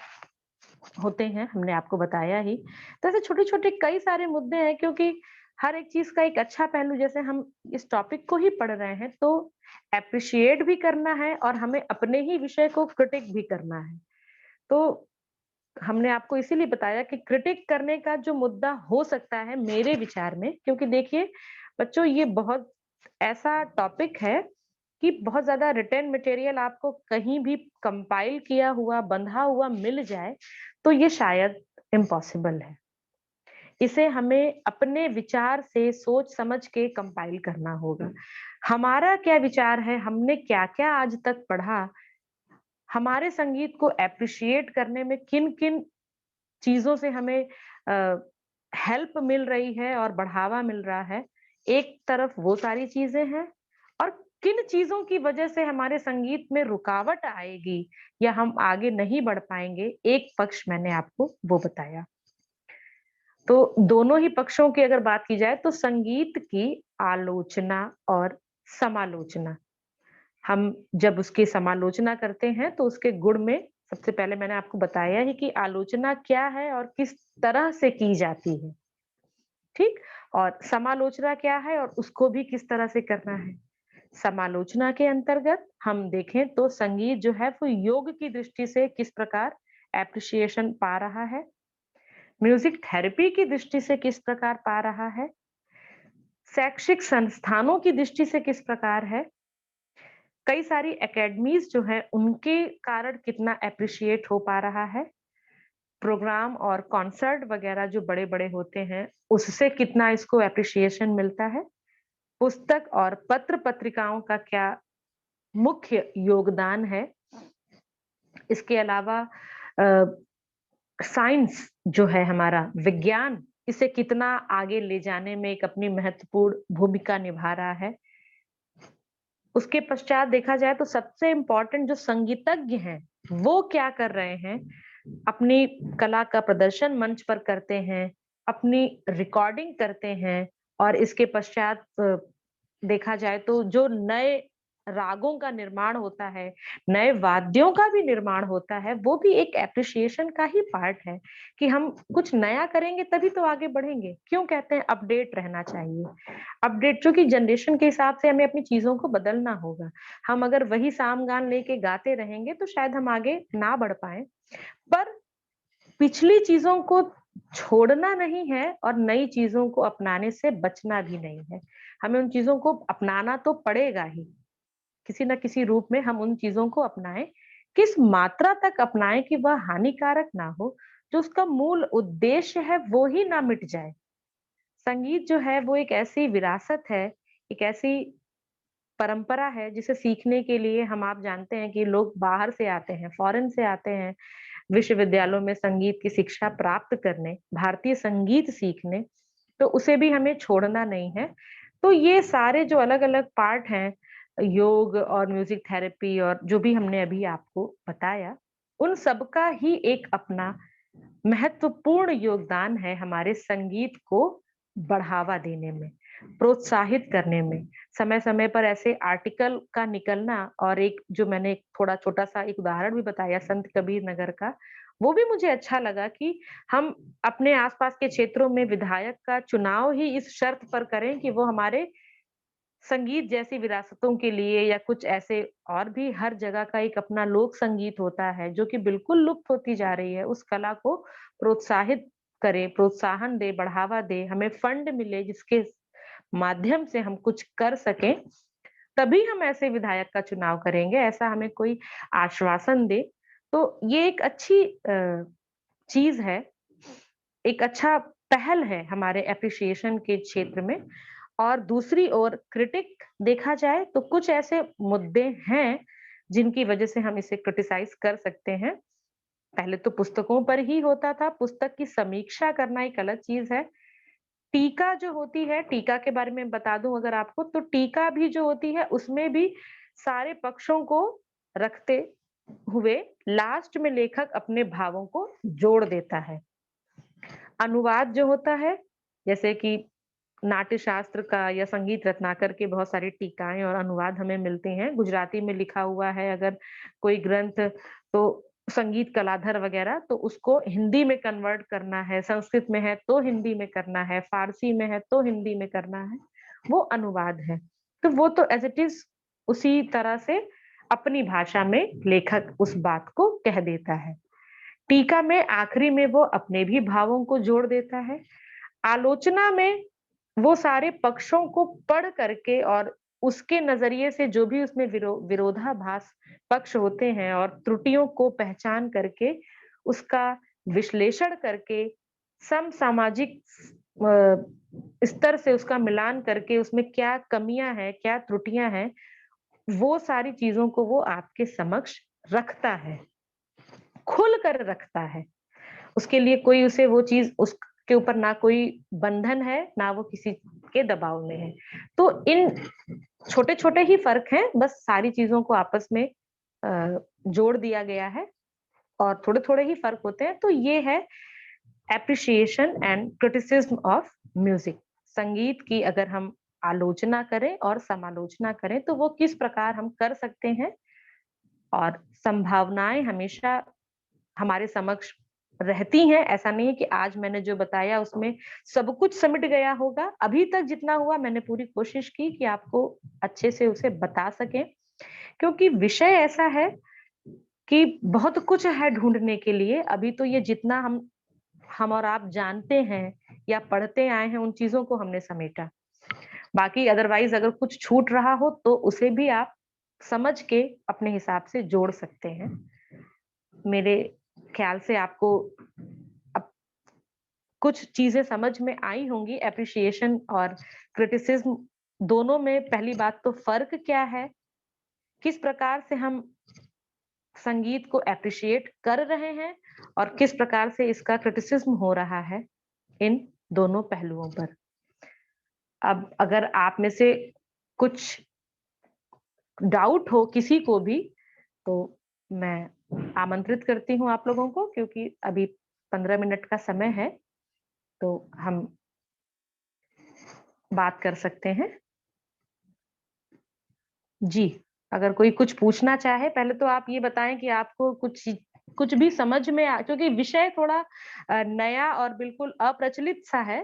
होते हैं, हमने आपको बताया ही। तो ऐसे छोटे-छोटे कई सारे मुद्दे हैं, क्योंकि हर एक चीज़ का एक अच्छा पहलू, जैसे हम इस टॉपिक को ही पढ़ रहे हैं, तो एप्रिशिएट भी करना है और हमें अपने ही विषय को क्रिटिक भी करना है। तो हमने आपको इसीलिए बताया कि क्रिटिक करने का जो मुद्दा हो सकता है मेरे विचार में, क्योंकि देखिए बच्चों, ये बहुत ऐसा टॉपिक है कि बहुत ज़्यादा रिटन मटेरियल आपको कहीं भी कंपाइल किया हुआ, बंधा हुआ मिल जाए, तो ये शायद इम्पॉसिबल है। इसे हमें अपने विचार से सोच समझ के कंपाइल करना होगा। हमारा क्या विचार है, हमने क्या-क्या आज तक पढ़ा, हमारे संगीत को एप्रिशिएट करने में किन-किन चीज़ों से हमें अ, हेल्प मिल रही है और बढ़ावा मिल रहा है। एक तरफ वो सारी चीज़ें हैं, और किन चीज़ों की वजह से हमारे संगीत में रुकावट आएगी या हम आगे नहीं बढ़ पाएँगे, एक पक्ष मैंने आपको वो बताया। तो दोनों ही पक्षों की अगर बात की जाए, तो संगीत की आलोचना और समालोचना, हम जब उसकी समालोचना करते हैं तो उसके गुण में सबसे पहले मैंने आपको बताया ही कि आलोचना क्या है और किस तरह से की जाती है, ठीक? और समालोचना क्या है और उसको भी किस तरह से करना है। समालोचना के अंतर्गत हम देखें तो संगीत जो है वो योग की दृष्टि से किस प्रकार एप्रिसिएशन पा रहा है, म्यूजिक थेरेपी की दृष्टि से किस प्रकार पा रहा है, शैक्षिक संस्थानों की दृष्टि से किस प्रकार है, कई सारी एकेडमीज़ जो हैं, उनके कारण कितना एप्रिशिएट हो पा रहा है, प्रोग्राम और कॉन्सर्ट वगैरह जो बड़े-बड़े होते हैं, उससे कितना इसको एप्रिशिएशन मिलता है, पुस्तक और पत्र-पत्रिकाओं का क्या मुख्य योगदान है, इसके अलावा अ, साइंस जो है हमारा, विज्ञान, इसे कितना आगे ले जाने में एक अपनी महत्वपूर्ण भूमिका निभा रहा है। उसके पश्चात देखा जाए तो सबसे इम्पोर्टेंट जो संगीतज्ञ हैं, वो क्या कर रहे हैं? अपनी कला का प्रदर्शन मंच पर करते हैं, अपनी रिकॉर्डिंग करते हैं, और इसके पश्चात देखा जाए तो जो नए रागों का निर्माण होता है, नए वाद्यों का भी निर्माण होता है, वो भी एक एप्रिसिएशन का ही पार्ट है कि हम कुछ नया करेंगे तभी तो आगे बढ़ेंगे। क्यों कहते हैं अपडेट रहना चाहिए? अपडेट चूँकि जनरेशन के हिसाब से हमें अपनी चीज़ों को बदलना होगा। हम अगर वही साम-गान लेके गाते रहेंगे तो शायद हम आगे ना बढ़ पाएँ। पर पिछली चीज़ों को छोड़ना नहीं है और नई चीज़ों को अपनाने से बचना भी नहीं है। हमें उन चीज़ों को अपनाना तो पड़ेगा ही। किसी न किसी रूप में हम उन चीज़ों को अपनाएँ। किस मात्रा तक अपनाएँ कि वह हानिकारक ना हो, जो उसका मूल उद्देश्य है वो ही ना मिट जाए। संगीत जो है वो एक ऐसी विरासत है, एक ऐसी परंपरा है जिसे सीखने के लिए हम आप जानते हैं कि लोग बाहर से आते हैं, फ़ॉरेन से आते हैं, विश्वविद्यालयों में संगीत की शिक्षा प्राप्त करने, भारतीय संगीत सीखने, तो उसे भी हमें छोड़ना नहीं है। तो ये सारे जो अलग-अलग पार्ट हैं, योग और म्यूज़िक थेरेपी और जो भी हमने अभी आपको बताया, उन सबका ही एक अपना महत्वपूर्ण योगदान है हमारे संगीत को बढ़ावा देने में, प्रोत्साहित करने में। समय-समय पर ऐसे आर्टिकल का निकलना और एक जो मैंने एक थोड़ा छोटा-सा एक उदाहरण भी बताया संत कबीर नगर का, वो भी मुझे अच्छा लगा कि हम अपने आस-पास के क्षेत्रों में विधायक का चुनाव ही इस शर्त पर करें कि वो हमारे संगीत जैसी विरासतों के लिए या कुछ ऐसे और भी हर जगह का एक अपना लोक संगीत होता है, जो कि बिल्कुल लुप्त होती जा रही है। उस कला को प्रोत्साहित करे, प्रोत्साहन दे, बढ़ावा दे, हमें फंड मिले जिसके माध्यम से हम कुछ कर सकें, तभी हम ऐसे विधायक का चुनाव करेंगे, ऐसा हमें कोई आश्वासन दे। तो ये एक अच्छी चीज़ है, एक अच्छा पहल है हमारे एप्रिसिएशन के क्षेत्र में। और दूसरी ओर क्रिटिक देखा जाए तो कुछ ऐसे मुद्दे हैं, जिनकी वजह से हम इसे क्रिटिसाइज़ कर सकते हैं। पहले तो पुस्तकों पर ही होता था, पुस्तक की समीक्षा करना एक अलग चीज़ है। टीका जो होती है, टीका के बारे में बता दूँ अगर आपको, तो टीका भी जो होती है, उसमें भी सारे पक्षों को रखते हुए लास्ट में लेखक अपने भावों को जोड़ देता है। अनुवाद जो होता है, जैसे कि नाट्य शास्त्र का या संगीत रत्नाकर के बहुत सारी टीकाएँ और अनुवाद हमें मिलते हैं। गुजराती में लिखा हुआ है अगर कोई ग्रंथ, तो संगीत कलाधर वगैरह, तो उसको हिंदी में कन्वर्ट करना है, संस्कृत में है तो हिंदी में करना है, फ़ारसी में है तो हिंदी में करना है, वो अनुवाद है। तो वो तो एज़ इट इज़ उसी तरह से अपनी भाषा में लेखक उस बात को कह देता है। टीका में आखिरी में वो अपने भी भावों को जोड़ देता है। आलोचना में वो सारे पक्षों को पढ़ करके और उसके नज़रिए से जो भी उसमें विरोधाभास पक्ष होते हैं और त्रुटियों को पहचान करके, उसका विश्लेषण करके, समसामाजिक स्तर से उसका मिलान करके उसमें क्या कमियाँ हैं, क्या त्रुटियाँ हैं, वो सारी चीज़ों को वो आपके समक्ष रखता है, खुल कर रखता है। उसके लिए कोई उसे वो चीज़ उसके ऊपर ना कोई बंधन है, ना वो किसी के दबाव में है। तो इन छोटे-छोटे ही फ़र्क हैं, बस सारी चीज़ों को आपस में जोड़ दिया गया है और थोड़े-थोड़े ही फ़र्क होते हैं। तो ये है appreciation and criticism of music. संगीत की अगर हम आलोचना करें और समालोचना करें, तो वो किस प्रकार हम कर सकते हैं और संभावनाएँ हमेशा हमारे समक्ष रहती हैं। ऐसा नहीं है कि आज मैंने जो बताया उसमें सब कुछ सिमट गया होगा। अभी तक जितना हुआ मैंने पूरी कोशिश की कि आपको अच्छे से उसे बता सकें, क्योंकि विषय ऐसा है कि बहुत कुछ है ढूँढने के लिए। अभी तो ये जितना हम और आप जानते हैं या पढ़ते आए हैं, उन चीज़ों को हमने समेटा। बाकी अदरवाइज़ अगर कुछ छूट रहा हो तो उसे भी आप समझ के अपने हिसाब से जोड़ सकते हैं। मेरे ख्याल से आपको अब कुछ चीज़ें समझ में आई होंगी, एप्रिसिएशन और क्रिटिसिज़्म दोनों में पहली बात तो फ़र्क क्या है? किस प्रकार से हम संगीत को एप्रिशिएट कर रहे हैं और किस प्रकार से इसका क्रिटिसिज़्म हो रहा है, इन दोनों पहलुओं पर। अब अगर आप में से कुछ डाउट हो किसी को भी, तो मैं आमंत्रित करती हूँ आप लोगों को, क्योंकि अभी 15 मिनट का समय है, तो हम बात कर सकते हैं। जी। अगर कोई कुछ पूछना चाहे, पहले तो आप ये बताएं कि आपको कुछ भी समझ में आ, क्योंकि विषय थोड़ा नया और बिल्कुल अप्रचलित सा है।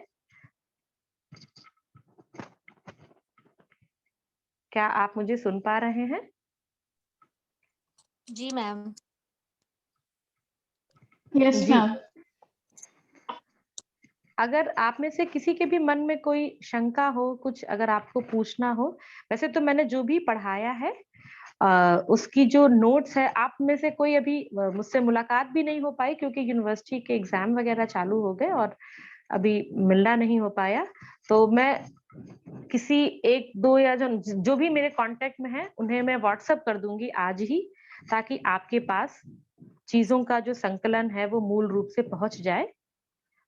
क्या आप मुझे सुन पा रहे हैं? जी मैम। यस जी। मैम। अगर आप में से किसी के भी मन में कोई शंका हो, कुछ अगर आपको पूछना हो, वैसे तो मैंने जो भी पढ़ाया है उसकी जो नोट्स है, आप में से कोई अभी मुझसे मुलाकात भी नहीं हो पाई क्योंकि यूनिवर्सिटी के एग्जाम वगैरह चालू हो गए और अभी मिलना नहीं हो पाया। तो मैं किसी एक दो या जो भी मेरे कांटेक्ट में है उन्हें मैं व्हाट्सएप कर दूंगी आज ही, ताकि आपके पास चीजों का जो संकलन है वो मूल रूप से पहुंच जाए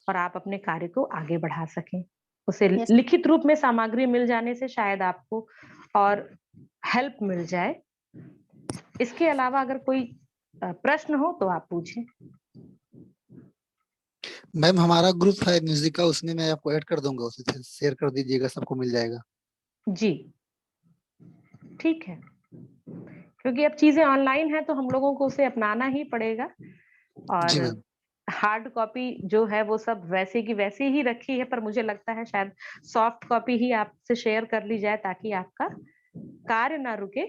और आप अपने कार्य को आगे बढ़ा सकें। उसे Yes. लिखित रूप में सामग्री मिल जाने से शायद आपको और हेल्प मिल जाए। इसके अलावा अगर कोई प्रश्न हो तो आप पूछें। मैम हमारा ग्रुप है म्यूजिक का, उसमें मैं आपको ऐड कर दूंगा, उसे शेयर कर दीजिएगा, सबको मिल जाएगा। जी ठीक है, क्योंकि अब चीजें ऑनलाइन है तो हम लोगों को उसे अपनाना ही पड़ेगा। जी और मैम। हार्ड कॉपी जो है वो सब वैसे की वैसी ही रखी है, पर मुझे लगता है शायद सॉफ्ट कॉपी ही आपसे शेयर कर ली जाए ताकि आपका कार्य ना रुके।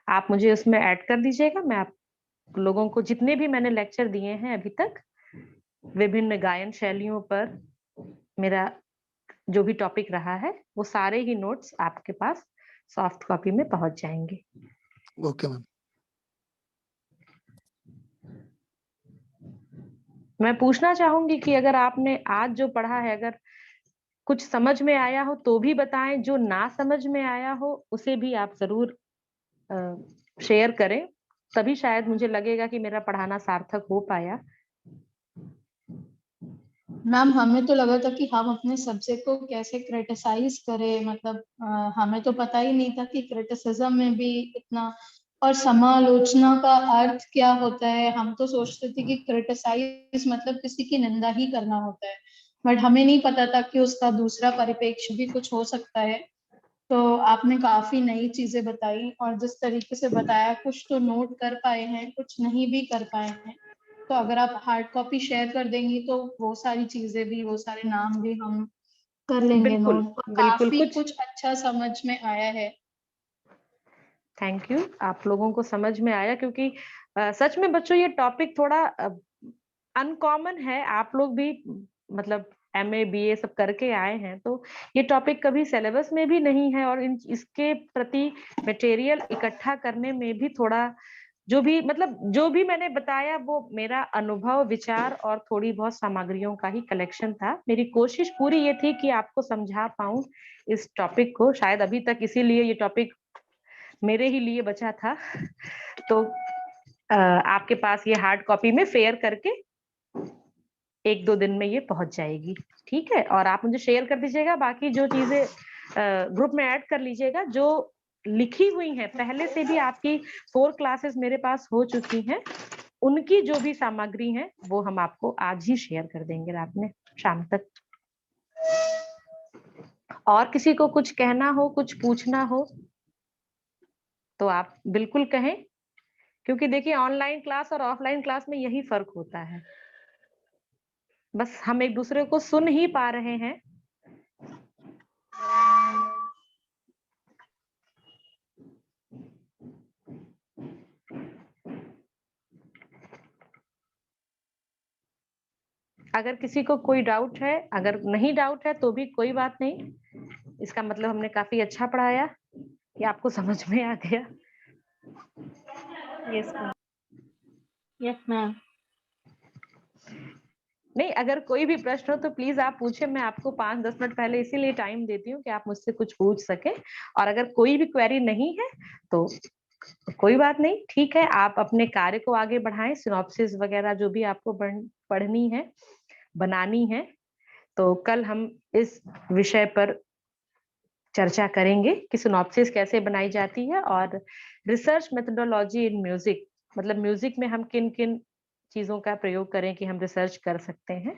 आप मुझे उसमें ऐड कर दीजिएगा। मैं आप लोगों को जितने भी मैंने लेक्चर दिए हैं अभी तक विभिन्न गायन शैलियों पर, मेरा जो भी टॉपिक रहा है वो सारे ही नोट्स आपके पास सॉफ्ट कॉपी में पहुंच जाएंगे। Okay ma'am. मैं पूछना चाहूंगी कि अगर आपने आज जो पढ़ा है, अगर कुछ समझ में आया हो तो भी बताएं, जो ना समझ में आया हो उसे भी आप जरूर शेयर करें, तभी शायद मुझे लगेगा कि मेरा पढ़ाना सार्थक हो पाया। मैम हमें तो लगा था कि हम अपने सब्जेक्ट को कैसे क्रिटिसाइज करें, मतलब हमें तो पता ही नहीं था कि क्रिटिसिज्म में भी इतना, और समालोचना का अर्थ क्या होता है। हम तो सोचते थे कि क्रिटिसाइज मतलब किसी की निंदा ही करना होता है, बट हमें नहीं पता था कि उसका दूसरा परिप्रेक्ष्य भी कुछ हो सकता है। तो आपने काफी नई चीजें बताई, और जिस तरीके से बताया कुछ तो नोट कर पाए हैं, कुछ नहीं भी कर पाए हैं। तो अगर आप हार्ड कॉपी शेयर कर देंगी तो वो सारी चीजें भी, वो सारे नाम भी हम कर लेंगे बिल्कुल नोट, और बिल्कुल। काफी कुछ कुछ अच्छा समझ में आया है। थैंक यू, आप लोगों को समझ में आया, क्योंकि सच में बच्चों ये टॉपिक थोड़ा अनकॉमन है। आप लोग भी मतलब एमए बीए सब करके आए हैं, तो ये टॉपिक कभी सिलेबस में भी नहीं है, और इसके प्रति मटेरियल इकट्ठा करने में भी थोड़ा, जो भी मतलब जो भी मैंने बताया वो मेरा अनुभव, विचार और थोड़ी बहुत सामग्रियों का ही कलेक्शन था। मेरी कोशिश पूरी ये थी कि आपको समझा पाऊं इस टॉपिक को, शायद अभी तक इसीलिए ये टॉपिक मेरे ही लिए बचा था। तो आपके पास ये हार्ड कॉपी में फेयर करके एक दो दिन में ये पहुंच जाएगी, ठीक है? और आप मुझे शेयर कर दीजिएगा, बाकी जो चीजें ग्रुप में ऐड कर लीजिएगा, जो लिखी हुई हैं पहले से भी, आपकी 4 क्लासेस मेरे पास हो चुकी हैं, उनकी जो भी सामग्री है वो हम आपको आज ही शेयर कर देंगे रात में, शाम तक। और किसी को कुछ कहना हो, कुछ पूछना हो तो आप बिल्कुल कहें, क्योंकि देखिए ऑनलाइन क्लास और ऑफलाइन क्लास में यही फर्क होता है, बस हम एक दूसरे को सुन ही पा रहे हैं। अगर किसी को कोई डाउट है, अगर नहीं डाउट है तो भी कोई बात नहीं, इसका मतलब हमने काफी अच्छा पढ़ाया कि आपको समझ में आ गया। Yes ma'am. Yes ma'am. नहीं, अगर कोई भी प्रश्न हो तो प्लीज आप पूछे, मैं आपको 5-10 मिनट पहले इसीलिए टाइम देती हूँ कि आप मुझसे कुछ पूछ सके। और अगर कोई भी क्वेरी नहीं है तो कोई बात नहीं, ठीक है, आप अपने कार्य को आगे बढ़ाएं, सिनॉप्सिस वगैरह जो भी आपको पढ़नी है, बनानी है, तो कल हम इस विषय पर चर्चा करेंगे कि सिनॉप्सिस कैसे बनाई जाती है, और रिसर्च मेथोडोलॉजी इन म्यूजिक, मतलब म्यूजिक में हम किन किन चीजों का प्रयोग करें कि हम रिसर्च कर सकते हैं।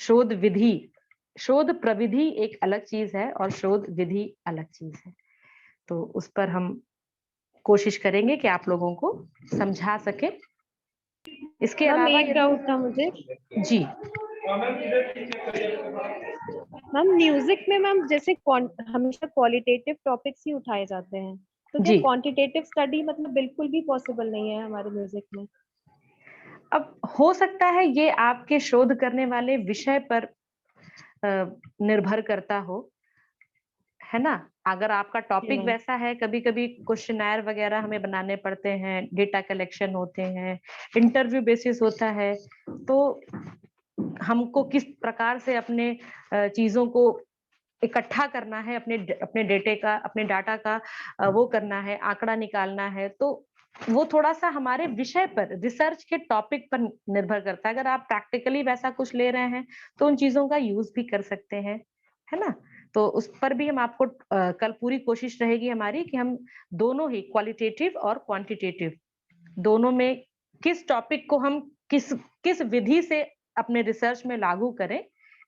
शोध विधि, शोध प्रविधि एक अलग चीज है और शोध विधि अलग चीज है। तो उस पर हम कोशिश करेंगे कि आप लोगों को समझा सके। इसके मैम अलावा एक डाउट था मुझे। जी मैम म्यूजिक में मैम जैसे हमेशा क्वालिटेटिव टॉपिक्स ही उठाए जाते हैं, तो क्या जी क्वांटिटेटिव स्टडी मतलब बिल्कुल भी पॉसिबल नहीं है हमारे म्यूजिक में? अब हो सकता है ये आपके शोध करने वाले विषय पर निर्भर करता हो, है ना? अगर आपका टॉपिक मैम। वैसा है, कभी-कभी क्वेश्चनेयर वगैरह हमें बनाने पड़ते हैं, डेटा कलेक्शन होते हैं, इंटरव्यू बेसिस होता है, तो हमको किस प्रकार से अपने चीज़ों को इकट्ठा करना है, अपने डेटे का, अपने डाटा का वो करना है, आंकड़ा निकालना है, तो वो थोड़ा-सा हमारे विषय पर, रिसर्च के टॉपिक पर निर्भर करता है। अगर आप प्रैक्टिकली वैसा कुछ ले रहे हैं, तो उन चीज़ों का यूज़ भी कर सकते हैं, है ना? तो उस पर भी हम आपको कल पूरी कोशिश रहेगी हमारी कि हम दोनों ही क्वालिटेटिव और क्वांटिटेटिव दोनों में किस टॉपिक को हम किस किस विधि से अपने रिसर्च में लागू करें,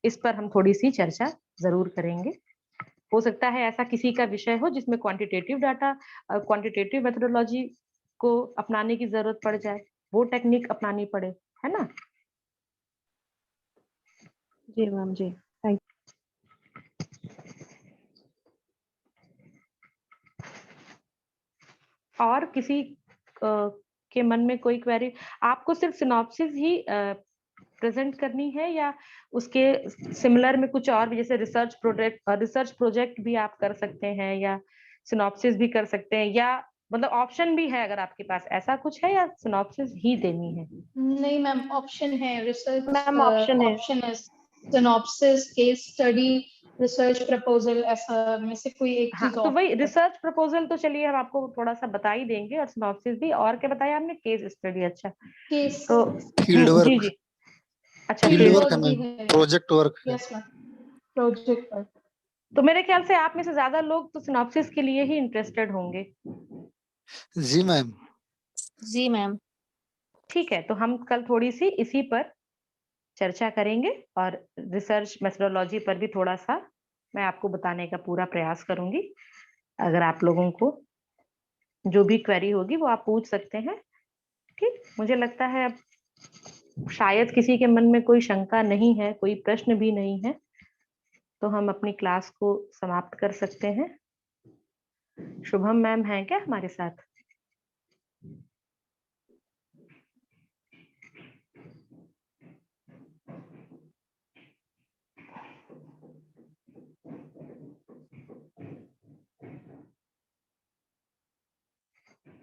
इस पर हम थोड़ी-सी चर्चा ज़रूर करेंगे। हो सकता है ऐसा किसी का विषय हो जिसमें क्वांटिटेटिव डाटा क्वांटिटेटिव मेथोडोलॉजी को अपनाने की ज़रूरत पड़ जाए, वो टेक्निक अपनानी पड़े, है ना? जी मैम जी, थैंक और किसी के मन में कोई क्वेरी आपको सिर्फ सिनॉप्सिस ही प्रेज़ेंट करनी है या उसके सिमिलर में कुछ और भी जैसे रिसर्च प्रोजेक्ट भी आप कर सकते हैं या सिनॉप्सिस भी कर सकते हैं या मतलब ऑप्शन भी है अगर आपके पास ऐसा कुछ है या सिनॉप्सिस ही देनी है? नहीं मैम, ऑप्शन है, रिसर्च मैम ऑप्शन है। ऑप्शन है, synopsis, case study, research proposal, ऐसा में से कोई एक हाँ, चीज तो ऑप्ट वही कर। रिसर्च प्रपोजल तो चलिए हम आपको थोड़ा-सा बता ही देंगे और सिनॉप्सिस भी और क्या बताया आपने? केस स्टडी अच्छा। केस तो फील्ड जी, वर्क, जी। अच्छा field field field work work है भी मैम, है। प्रोजेक्ट वर्क है। Yes ma'am, project work. तो मेरे ख्याल से आप में से ज़्यादा लोग तो सिनॉप्सिस के लिए ही इंटरेस्टेड होंगे। जी मैम। जी मैम। ठीक है, तो हम कल थोड़ी-सी इसी पर चर्चा करेंगे और रिसर्च मेथोडोलॉजी पर भी थोड़ा-सा मैं आपको बताने का पूरा प्रयास करूँगी। अगर आप लोगों को जो भी क्वेरी होगी वो आप पूछ सकते हैं, ठीक? मुझे लगता है अब शायद किसी के मन में कोई शंका नहीं है, कोई प्रश्न भी नहीं है, तो हम अपनी क्लास को समाप्त कर सकते हैं। शुभम मैम हैं क्या हमारे साथ?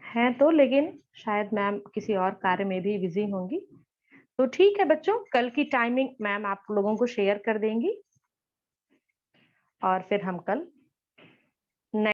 हैं तो लेकिन शायद मैम किसी और कार्य में भी बिज़ी होंगी। तो ठीक है बच्चों, कल की टाइमिंग मैम आप लोगों को शेयर कर देंगी और फिर हम कल